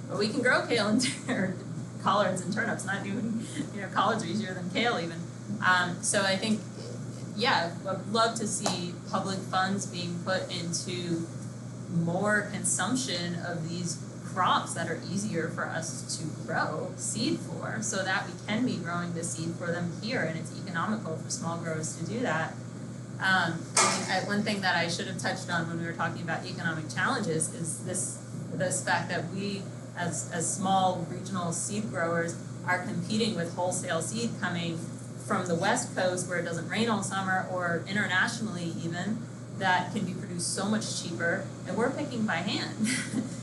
But we can grow kale and or collards and turnips. Not even collards are easier than kale even. So I think I'd love to see public funds being put into more consumption of these crops that are easier for us to grow seed for, so that we can be growing the seed for them here, and it's economical for small growers to do that. One thing that I should have touched on when we were talking about economic challenges is this fact that we, as small regional seed growers, are competing with wholesale seed coming from the West Coast where it doesn't rain all summer, or internationally even, that can be produced so much cheaper, and we're picking by hand.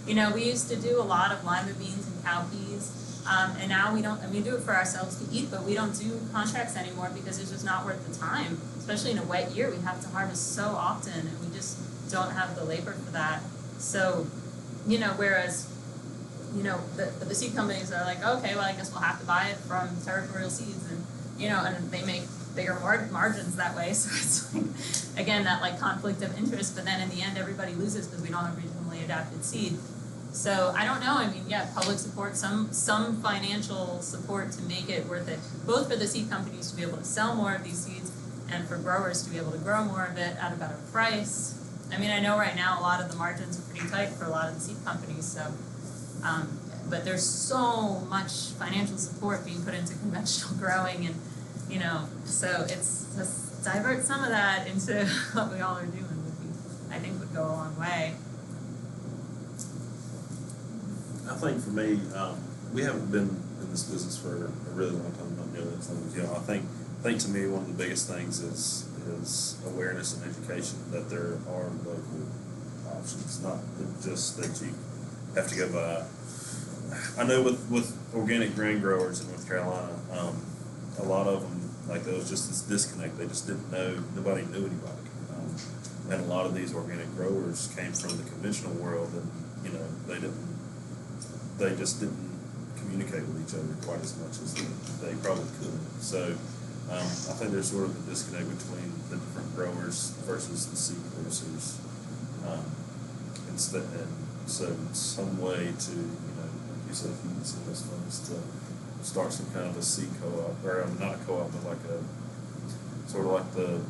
We used to do a lot of lima beans and cowpeas, and now we don't. I mean, we do it for ourselves to eat, but we don't do contracts anymore because it's just not worth the time. Especially in a wet year, we have to harvest so often, and we just don't have the labor for that. So, whereas, the seed companies are like, okay, well, I guess we'll have to buy it from Territorial Seeds, and and they make bigger margins that way. So it's like, again, that like conflict of interest, but then in the end everybody loses because we don't have regionally adapted seed. So I don't know, I mean, public support, some financial support to make it worth it, both for the seed companies to be able to sell more of these seeds and for growers to be able to grow more of it at a better price. I mean, I know right now a lot of the margins are pretty tight for a lot of the seed companies, so but there's so much financial support being put into conventional growing, and so it's just divert some of that into what we all are doing I think would go a long way. I think for me, we haven't been in this business for a really long time, not nearly as long as you know. I think to me one of the biggest things is awareness and education that there are local options, not just that you have to go buy. I know with organic grain growers in North Carolina, a lot of them, like, there was just this disconnect. They just didn't know, nobody knew anybody. And a lot of these organic growers came from the conventional world, and they just didn't communicate with each other quite as much as they probably could. So I think there's sort of a disconnect between the different growers versus the seed producers. And so some way to, like you said, if you can see those funds to start some kind of a seed co-op, or not a co-op, but like a sort of like the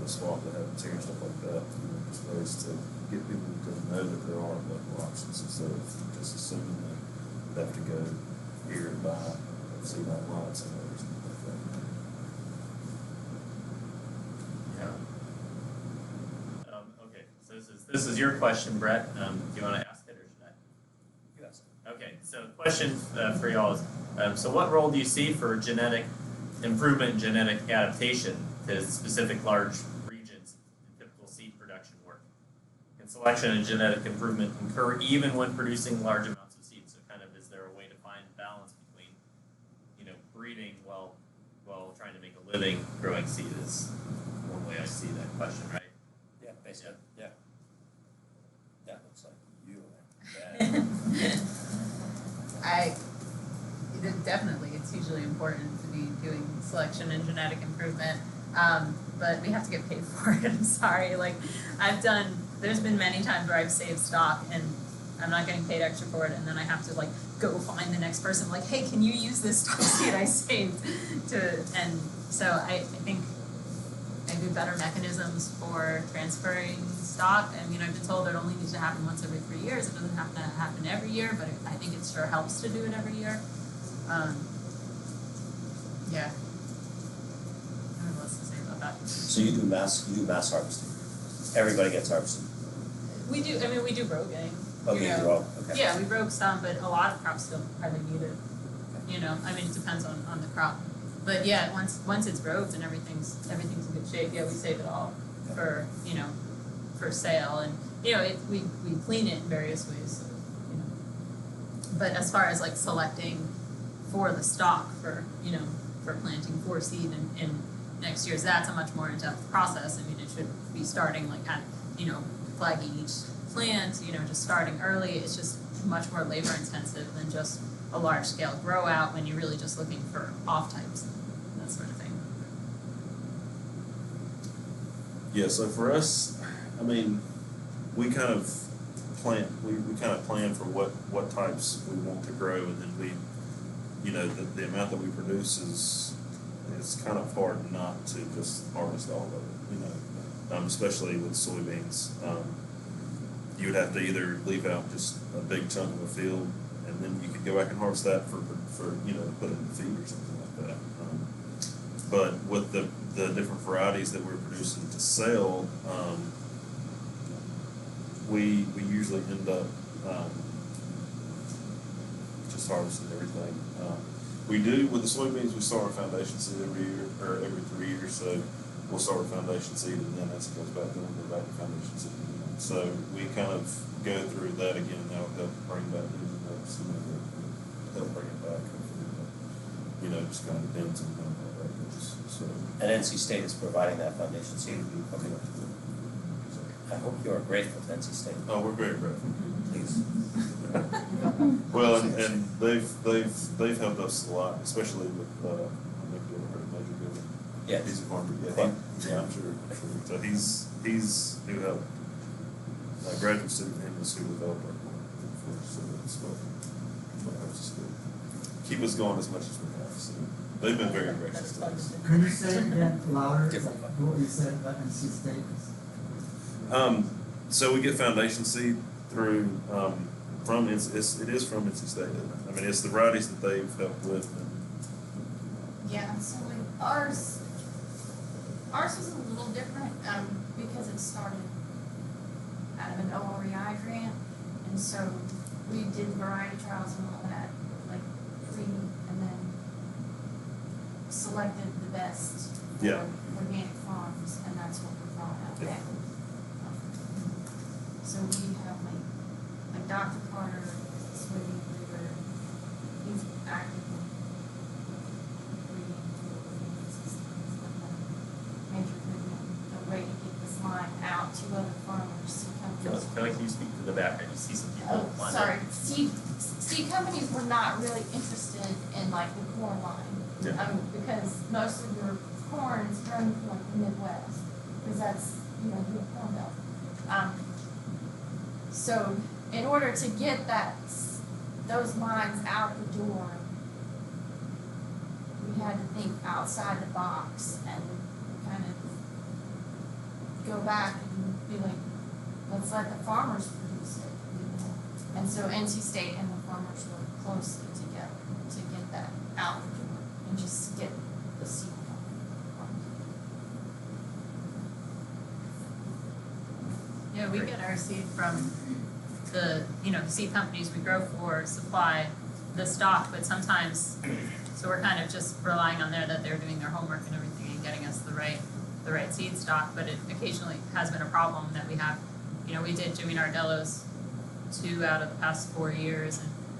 swap that happens here and stuff like that. Just ways to get people to know that there are local options instead of just assuming that they have to go here and buy seed online somewhere or something like that. Yeah. This is your question, Brett. Do you want to ask it or should I? Yes. Okay, so question for y'all is, so what role do you see for genetic improvement and genetic adaptation to specific large regions in typical seed production work? Can selection and genetic improvement occur even when producing large amounts of seed? So kind of, is there a way to find balance between, breeding while trying to make a living growing seed is one way I see that question, right? Yeah, basically, yeah. Yeah, looks like you. Definitely, it's hugely important to be doing selection and genetic improvement, but we have to get paid for it. I'm sorry, there's been many times where I've saved stock and I'm not getting paid extra for it, and then I have to go find the next person, hey, can you use this stock seed I saved and so I think maybe better mechanisms for transferring stock. I mean, I've been told it only needs to happen once every 3 years. It doesn't have to happen every year, but I think it sure helps to do it every year. Yeah. I don't know what else to say about that. So you do mass harvesting. Everybody gets harvested. We do rogating. Okay, you're all, okay. Yeah, we broke some, but a lot of crops don't hardly need it. It depends on the crop. But yeah, once it's broked and everything's in good shape, yeah, we save it all for for sale, and we clean it in various ways. So, But as far as selecting for the stock for planting for seed in next year's, that's a much more in-depth process. I mean, it should be starting at flagging each plant, just starting early. It's just much more labor intensive than just a large scale grow out when you're really just looking for off types and that sort of thing. Yeah, so for us, I mean, we kind of plan for what types we want to grow, and then the amount that we produce it's kind of hard not to just harvest all of it, especially with soybeans. You would have to either leave out just a big chunk of a field, and then you could go back and harvest that for to put in feed or something like that. But with the different varieties that we're producing to sell, we usually end up just harvesting everything. We do with the soybeans. We start a foundation seed every year or every 3 years. So we'll start a foundation seed, and then as it goes back, then we'll go back to foundation seed again. So we kind of go through that again. That'll help bring back new genetics, help bring it back. Hopefully, just kind of depends on how that goes. So. And NC State is providing that foundation seed. Okay. I hope you are grateful to NC State. Oh, we're very grateful. Please. Well, and they've helped us a lot, especially with Major Bill. Yeah, he's a farmer. Yeah, I'm sure. So he's who helped. Graduate student him is who developed our corn for us. So that's what helps us keep us going as much as we have. So they've been very gracious to us. Can you say it again louder? Different. What you said about NC State? So we get foundation seed through from it is from NC State. I mean, it's the varieties that they've helped with. Yeah, so ours was a little different because it started out of an OREI grant, and so we did variety trials and all that, and then selected the best organic farms, and that's what we brought out Yeah. now. So we have like Dr. Carter, Swiggy Brewer, he's actively breeding Major Goodman, the way to get this line out to other farmers, seed companies. Can you speak to the back? I just see some people. Oh, sorry, seed companies were not really interested in the corn line. Yeah. Because most of your corn is grown from the Midwest, because that's, you have corn belt. So in order to get those lines out the door, we had to think outside the box and kind of go back and be like, let's let the farmers produce it, And so NC State and the farmers work closely together to get that out the door and just get the seed going. Yeah, we get our seed from the seed companies we grow for supply the stock, but sometimes, so we're kind of just relying on that they're doing their homework and everything and getting us the right seed stock, but it occasionally has been a problem that we have. We did Jimmy Nardello's 2 out of the past 4 years,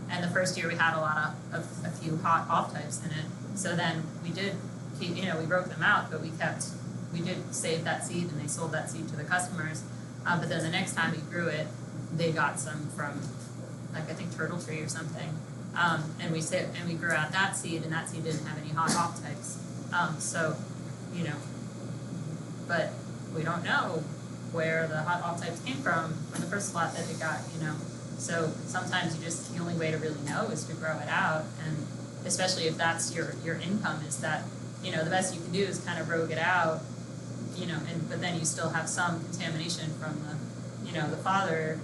and the first year we had a few hot off types in it. So then we did keep, we broke them out, but we did save that seed and they sold that seed to the customers. But then the next time we grew it, they got some from, like, I think Turtle Tree or something. And we grew out that seed, and that seed didn't have any hot off types. But we don't know where the hot off types came from the first lot that it got, So sometimes the only way to really know is to grow it out, and especially if that's your income is that, the best you can do is kind of rogue it out, but then you still have some contamination from the father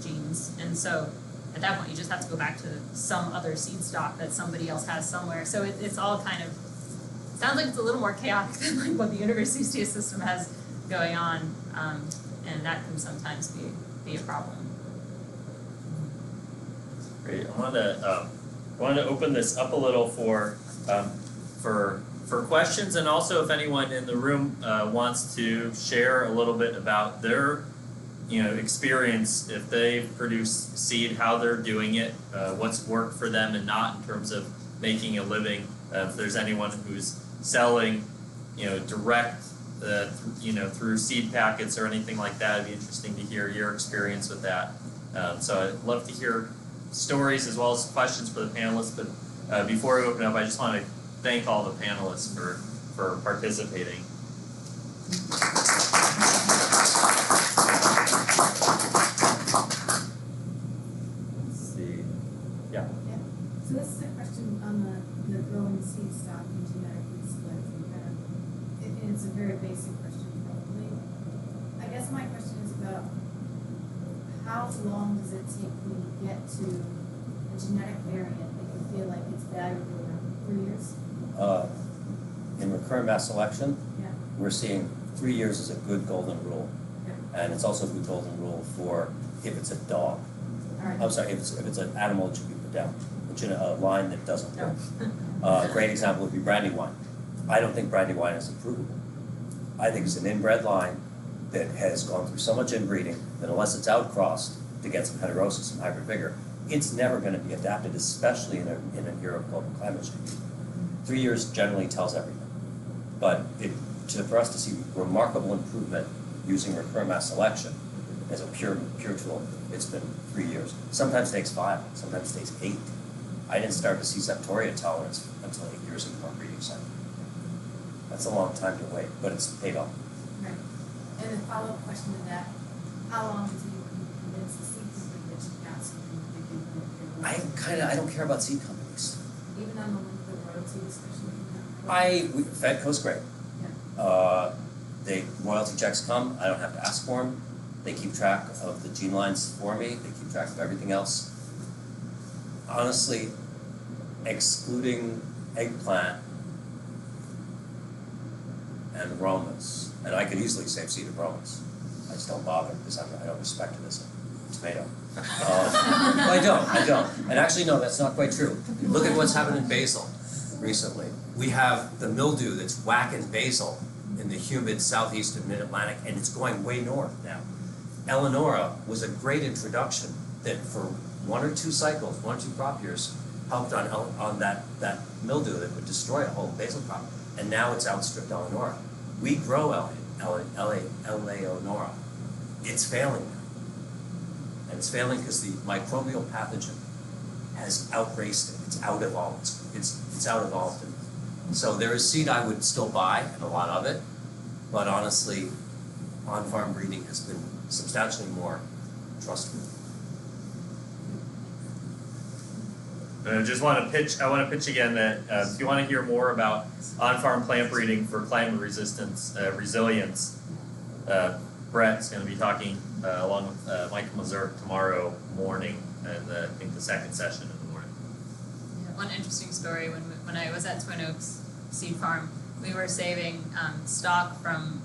genes, and so at that point you just have to go back to some other seed stock that somebody else has somewhere. So it's all kind of, sounds like it's a little more chaotic than like what the university system has going on, and that can sometimes be a problem. Great. I wanted to open this up a little for questions, and also if anyone in the room wants to share a little bit about their experience, if they've produced seed, how they're doing it, what's worked for them and not in terms of making a living. If there's anyone who's selling, direct, through seed packets or anything like that, it'd be interesting to hear your experience with that. So I'd love to hear stories as well as questions for the panelists. But before we open up, I just want to thank all the panelists for participating. So this is a question on the growing seed stock and genetically split, and it's a very basic question probably. I guess my question is about how long does it take when you get to a genetic variant that you feel like it's valuable in 3 years? In recurrent mass selection, Yeah. we're seeing 3 years is a good golden rule. Yeah. And it's also a good golden rule for if it's a dog. All right. I'm sorry, if it's an animal that should be put down, a line that doesn't work. A great example would be Brandywine. I don't think Brandywine is improvable. I think it's an inbred line that has gone through so much inbreeding that unless it's outcrossed to get some heterosis and hybrid vigor, it's never going to be adapted, especially in an era of global climate change. 3 years generally tells everything. But for us to see remarkable improvement using recurrent mass selection as a pure tool, it's been 3 years. Sometimes it takes 5, sometimes it takes 8. I didn't start to see septoria tolerance until 8 years into my breeding cycle. That's a long time to wait, but it's paid off. Right. And a follow-up question to that, how long until you can convince the seed company that you've got something that you I don't care about seed companies. even on the royalty especially? Fed Coast Great. Yeah. Royalty checks come, I don't have to ask for them. They keep track of the gene lines for me, they keep track of everything else. Honestly, excluding eggplant and aromas, and I could easily save seed aromas. I just don't bother because I don't respect it as a tomato. I don't. And actually, no, that's not quite true. Look at what's happened in basil recently. We have the mildew that's whacking basil in the humid southeast of mid-Atlantic, and it's going way north now. Eleonora was a great introduction that for 1 or 2 cycles, 1 or 2 crop years, helped on that mildew that would destroy a whole basil crop, and now it's outstripped Eleonora. We grow Eleonora. It's failing now. And it's failing because the microbial pathogen has outraced it. It's out-evolved. It's out-evolved. And so there is seed I would still buy, and a lot of it, but honestly, on-farm breeding has been substantially more trustworthy. I just want to pitch again that if you want to hear more about on-farm plant breeding for climate resilience, Brett's going to be talking along with Michael Mazur tomorrow morning, and I think the second session in the morning. Yeah, one interesting story, when I was at Twin Oaks Seed Farm, we were saving stock from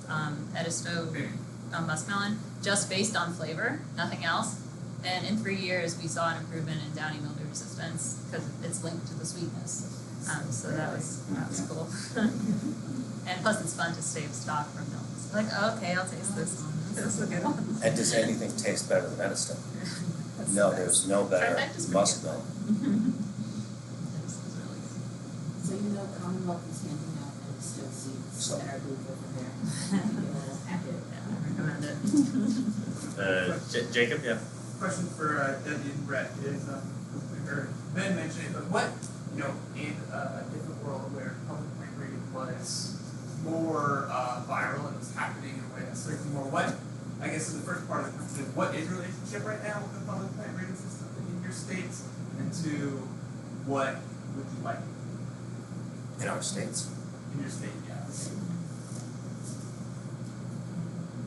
Edisto muskmelon, just based on flavor, nothing else. And in 3 years, we saw an improvement in downy mildew resistance because it's linked to the sweetness. So that was cool. And plus, it's fun to save stock from milk. It's like, okay, I'll taste this one. This is a good one. And does anything taste better than Edison? No, there's no better Trifecta's pretty muskmelon. This is really good. So you know Commonwealth is handing out and still seeds So- at our booth over there. Maybe a little packet. Yeah, I recommend it. Jacob, yeah. Question for Debbie and Brett is, we heard Ben mention it, but what, in a different world where public plant reading was more viral and was happening in a way that's certainly more, I guess is the first part of the question, what is your relationship right now with the public plant reading system in your states, and to what would you like In our states. in your state, yeah?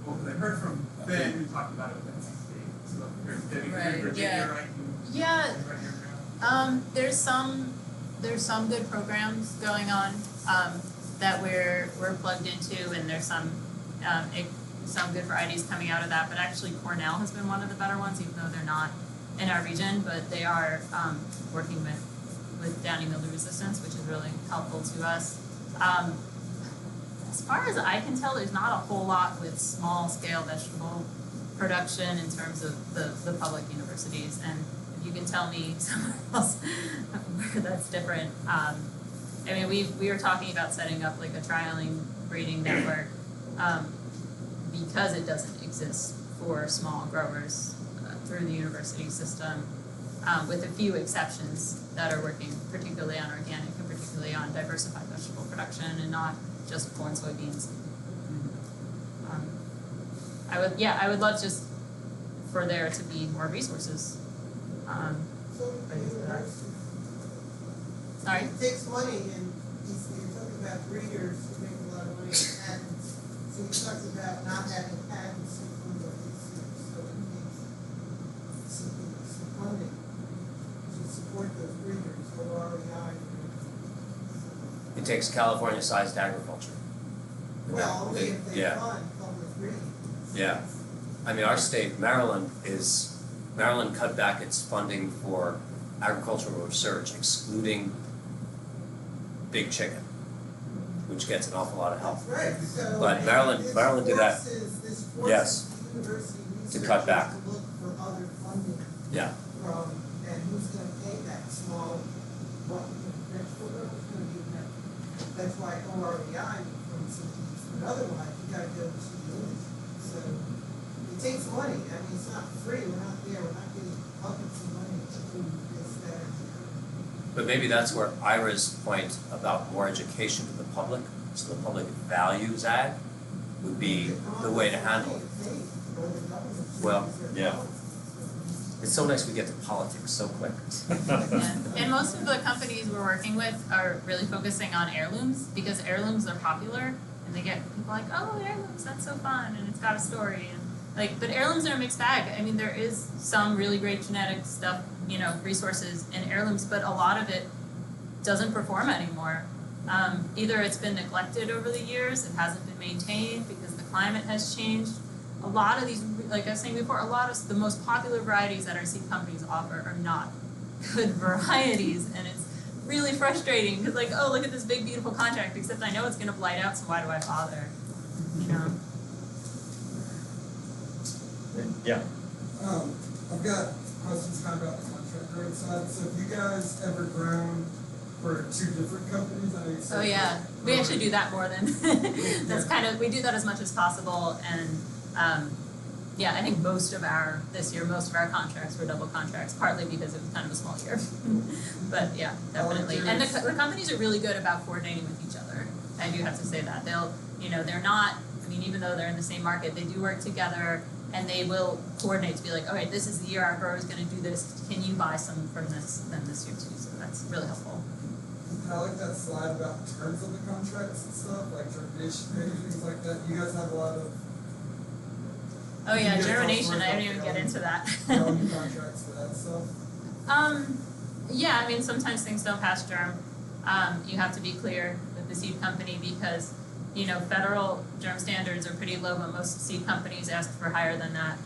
Well, 'cause I heard from Ben, who talked about it with NC State, so there's Debbie, Right, in Virginia, yeah. right? Yeah, Right here now. there's some good programs going on that we're plugged into, and there's some good varieties coming out of that. But actually, Cornell has been one of the better ones, even though they're not in our region. But they are working with downy mildew resistance, which is really helpful to us. As far as I can tell, there's not a whole lot with small scale vegetable production in terms of the public universities. And if you can tell me somewhere else where that's different. I mean, we were talking about setting up like a trialing breeding network because it doesn't exist for small growers through the university system, with a few exceptions that are working particularly on organic and particularly on diversified vegetable production and not just corn, soybeans. I would love just for there to be more resources. Sorry? It takes money, and you're talking about breeders who make a lot of money on patents. So he talks about not having patents include what these things, so it takes some funding to support those breeders, or REI. It takes California-sized agriculture. Well, only if they Yeah. fund public breeding. Yeah, I mean, our state, Maryland cut back its funding for agricultural research, excluding big chicken, which gets an awful lot of help. That's right, so. But Maryland did that. This Yes. forces the university To cut back. researchers to look for other funding Yeah, from, and who's gonna pay that small, vegetable growers gonna be that. That's why OREI from some, but otherwise, you gotta go to the village. So, it takes money, I mean, it's not free, we're not getting buckets of money to do this, that, and the other. but maybe that's where Ira's point about more education to the public, so the public values ag, would be the way to handle it. Well, yeah. It's so nice we get to politics so quick. Yeah. And most of the companies we're working with are really focusing on heirlooms because heirlooms are popular and they get people like, oh, heirlooms, that's so fun and it's got a story and but heirlooms are a mixed bag. I mean, there is some really great genetic stuff, resources in heirlooms, but a lot of it doesn't perform anymore. Either it's been neglected over the years, it hasn't been maintained because the climate has changed. A lot of these, like I was saying before, a lot of the most popular varieties that our seed companies offer are not good varieties, and it's really frustrating because oh, look at this big beautiful contract, except I know it's gonna blight out, so why do I bother? Yeah. I've got questions kind of about the contract growth side, so have you guys ever grown for two different companies? I know you said. Oh yeah, we actually do that more than, we do that as much as possible, and I think most of our contracts were double contracts, partly because it was kind of a small year. But yeah, definitely. And the companies are really good about coordinating with each other. I do have to say that. They're not, even though they're in the same market, they do work together and they will coordinate to be like, okay, this is the year our grower is gonna do this, can you buy some from this year too? So that's really helpful. I like that slide about terms of the contracts and stuff, like termination rate, things like that. You guys have a lot of. Oh yeah, germination, I didn't even get into that. Contracts for that stuff. Sometimes things don't pass germ. You have to be clear with the seed company because federal germ standards are pretty low, but most seed companies ask for higher than that.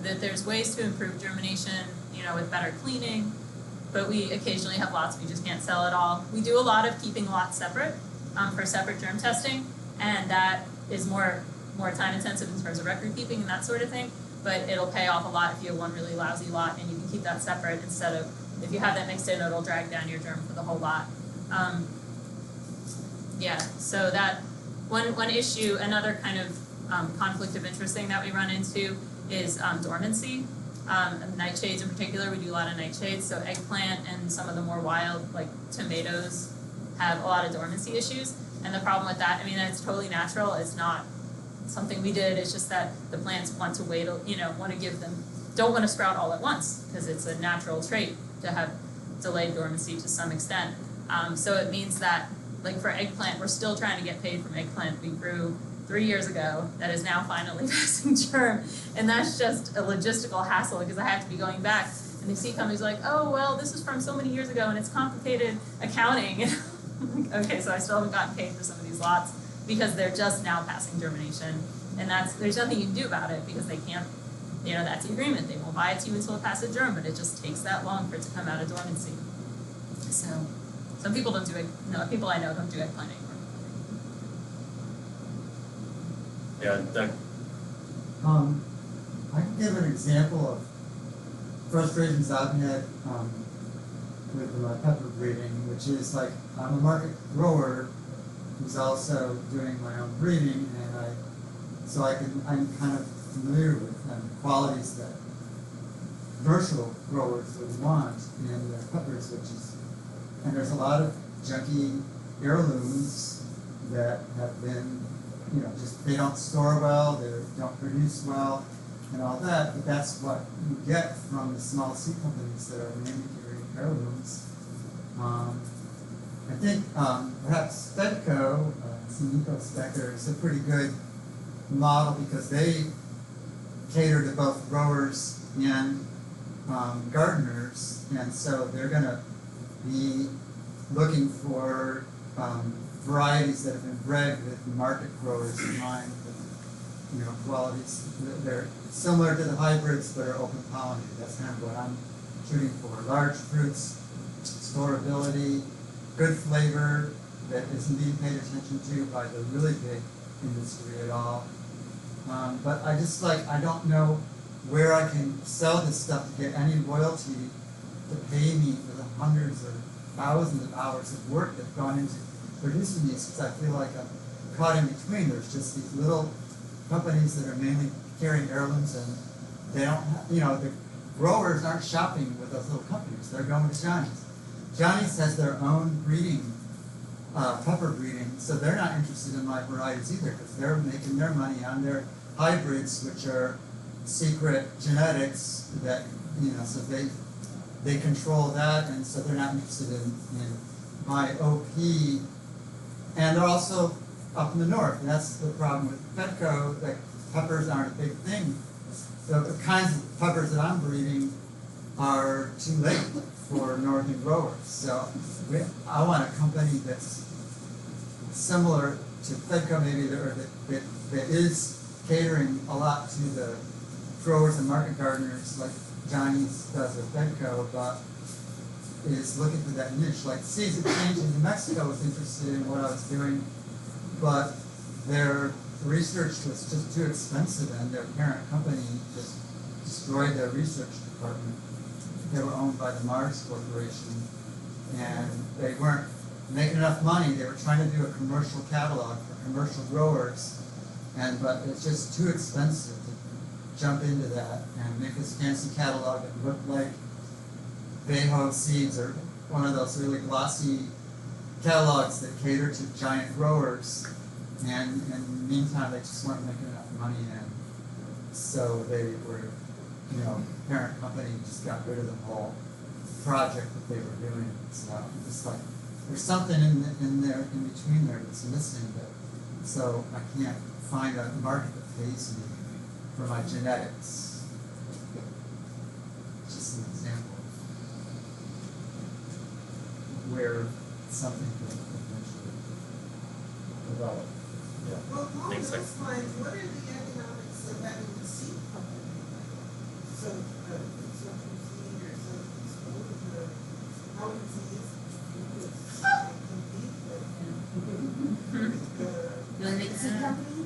That there's ways to improve germination, with better cleaning, but we occasionally have lots we just can't sell at all. We do a lot of keeping lots separate for separate germ testing, and that is more time intensive in terms of record keeping and that sort of thing, but it'll pay off a lot if you have one really lousy lot and you can keep that separate instead of, if you have that mixed in, it'll drag down your germ for the whole lot. So that one issue, another kind of conflict of interest thing that we run into is dormancy. Nightshades in particular, we do a lot of nightshades, so eggplant and some of the more wild, like tomatoes, have a lot of dormancy issues. And the problem with that, it's totally natural, it's not something we did, it's just that the plants want to wait, want to give them, don't want to sprout all at once, because it's a natural trait to have delayed dormancy to some extent. So it means that, like for eggplant, we're still trying to get paid from eggplant we grew 3 years ago that is now finally passing germ, and that's just a logistical hassle because I have to be going back, and the seed company's like, oh well, this is from so many years ago and it's complicated accounting. Okay, so I still haven't gotten paid for some of these lots because they're just now passing germination, and there's nothing you can do about it because they can't, that's the agreement, they won't buy it to you until it passes germ, but it just takes that long for it to come out of dormancy. So some people don't do it, people I know don't do eggplant anymore. Yeah, Doug. I can give an example of frustrations I've had with my pepper breeding, which is like I'm a market grower who's also doing my own breeding, and I'm kind of familiar with qualities that commercial growers would want in their peppers, and there's a lot of junky heirlooms that have been, just they don't store well, they don't produce well, and all that, but that's what you get from the small seed companies that are mainly carrying heirlooms. I think perhaps Fedco, Sinico Specker, is a pretty good model because they cater to both growers and gardeners, and so they're going to be looking for varieties that have been bred with market growers in mind, with qualities that are similar to the hybrids but are open pollinated. That's kind of what I'm shooting for. Large fruits, storability, good flavor that isn't being paid attention to by the really big industry at all. But I don't know where I can sell this stuff to get any royalty to pay me for the hundreds or thousands of hours of work that's gone into producing these, because I feel like I'm caught in between. There's just these little companies that are mainly carrying heirlooms, and they don't have, the growers aren't shopping with those little companies. They're going to Johnny's. Johnny's has their own breeding, pepper breeding, so they're not interested in my varieties either, because they're making their money on their hybrids, which are secret genetics that, so they control that, and so they're not interested in my OP. And they're also up in the north, and that's the problem with Fedco, that peppers aren't a big thing. So the kinds of peppers that I'm breeding are too late for northern growers. So I want a company that's similar to Fedco maybe, that is catering a lot to the growers and market gardeners like Johnny's does with Fedco, but is looking for that niche. Like Seeds of Change in New Mexico was interested in what I was doing, but their research was just too expensive, and their parent company just destroyed their research department. They were owned by the Mars Corporation, and they weren't making enough money. They were trying to do a commercial catalog for commercial growers, but it's just too expensive to jump into that and make this fancy catalog that looked like Bayho Seeds or one of those really glossy catalogs that cater to giant growers, and in the meantime they just weren't making enough money, and so they were, parent company just got rid of the whole project that they were doing. So I'm just like, there's something in there, in between there that's missing, so I can't find a market that pays me for my genetics. Just an example where something could eventually develop. Well, along Thanks, those lines, what are the economics of having a seed company? So, social seed or social exposure, how is it compete with the You wanna make a seed company?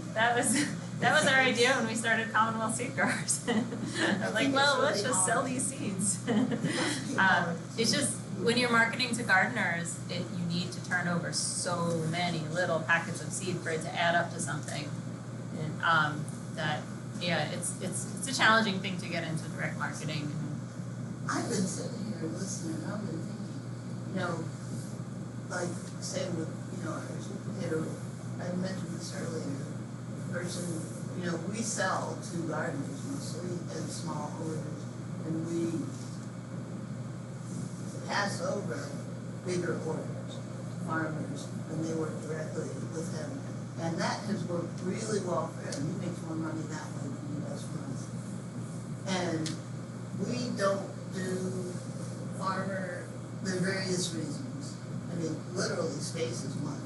That was our idea when we started Commonwealth Seed Growers. I'm like, well, let's just sell these seeds. It's just, when you're marketing to gardeners, you need to turn over so many little packets of seed for it to add up to something. And, it's a challenging thing to get into direct marketing. I've been sitting here listening, and I've been thinking, like, say with, our sweet potato, I mentioned this earlier, person, we sell to gardeners mostly and small orders, and we pass over bigger orders to farmers, and they work directly with him. And that has worked really well for him. He makes more money that way than he does from us. And we don't do farmer, there are various reasons. I mean, literally space is one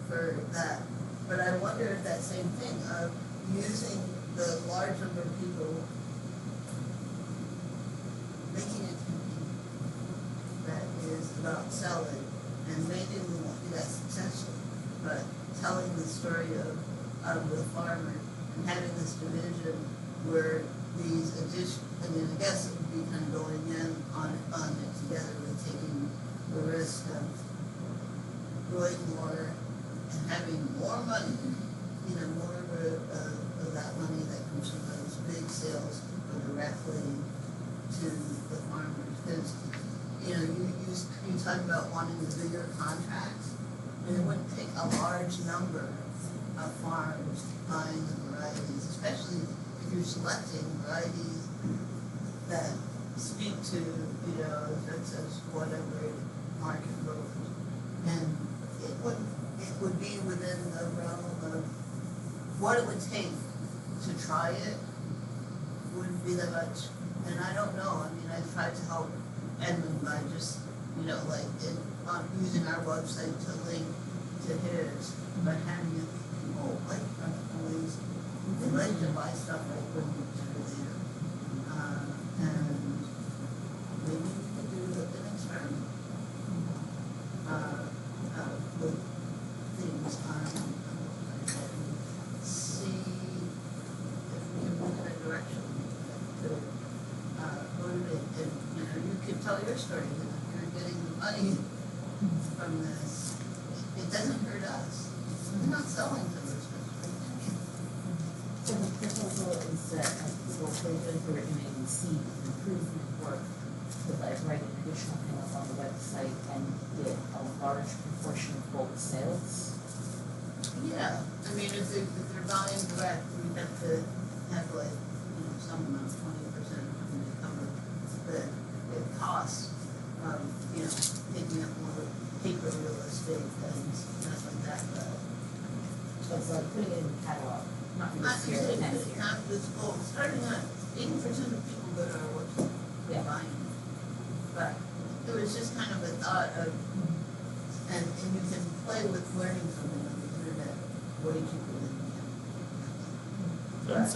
for that. But I wonder if that same thing of using the large number of people, making it that is about selling, and maybe we won't be that successful, but telling the story of the farmer and having this division where these I guess it would be kind of going in on it together with taking the risk of growing more and having more money, more of that money that comes from those big sales go directly to the farmers. Because, you talk about wanting the bigger contracts, and it wouldn't take a large number of farms buying the varieties, especially if you're selecting varieties that speak to, that says whatever market growers. And it would be within the realm of what it would take to try it wouldn't be that much. And I don't know, I tried to help Edmund by just, using our website to link to his, but having people always, they like to buy stuff like when it's later. And maybe we could do an experiment. With things see if we can move in a direction to motivate, and you can tell your story, that if you're getting money from this, it doesn't hurt us. We're not selling to those customers. So the proposal is that people pay for doing seed improvement work, to write an additional thing up on the website and get a large proportion of bulk sales. Yeah, if they're buying direct, we have to have some amount, 20% to cover the costs of, picking up more paper real estate and stuff like that, but. So it's like putting it in the catalog, not for Not this year, but next year. not this goal, starting at 80% of people go to our website, Yeah. buying. But it was just kind of a thought of, and you can play with learning something on the internet way cheaper than you can. That's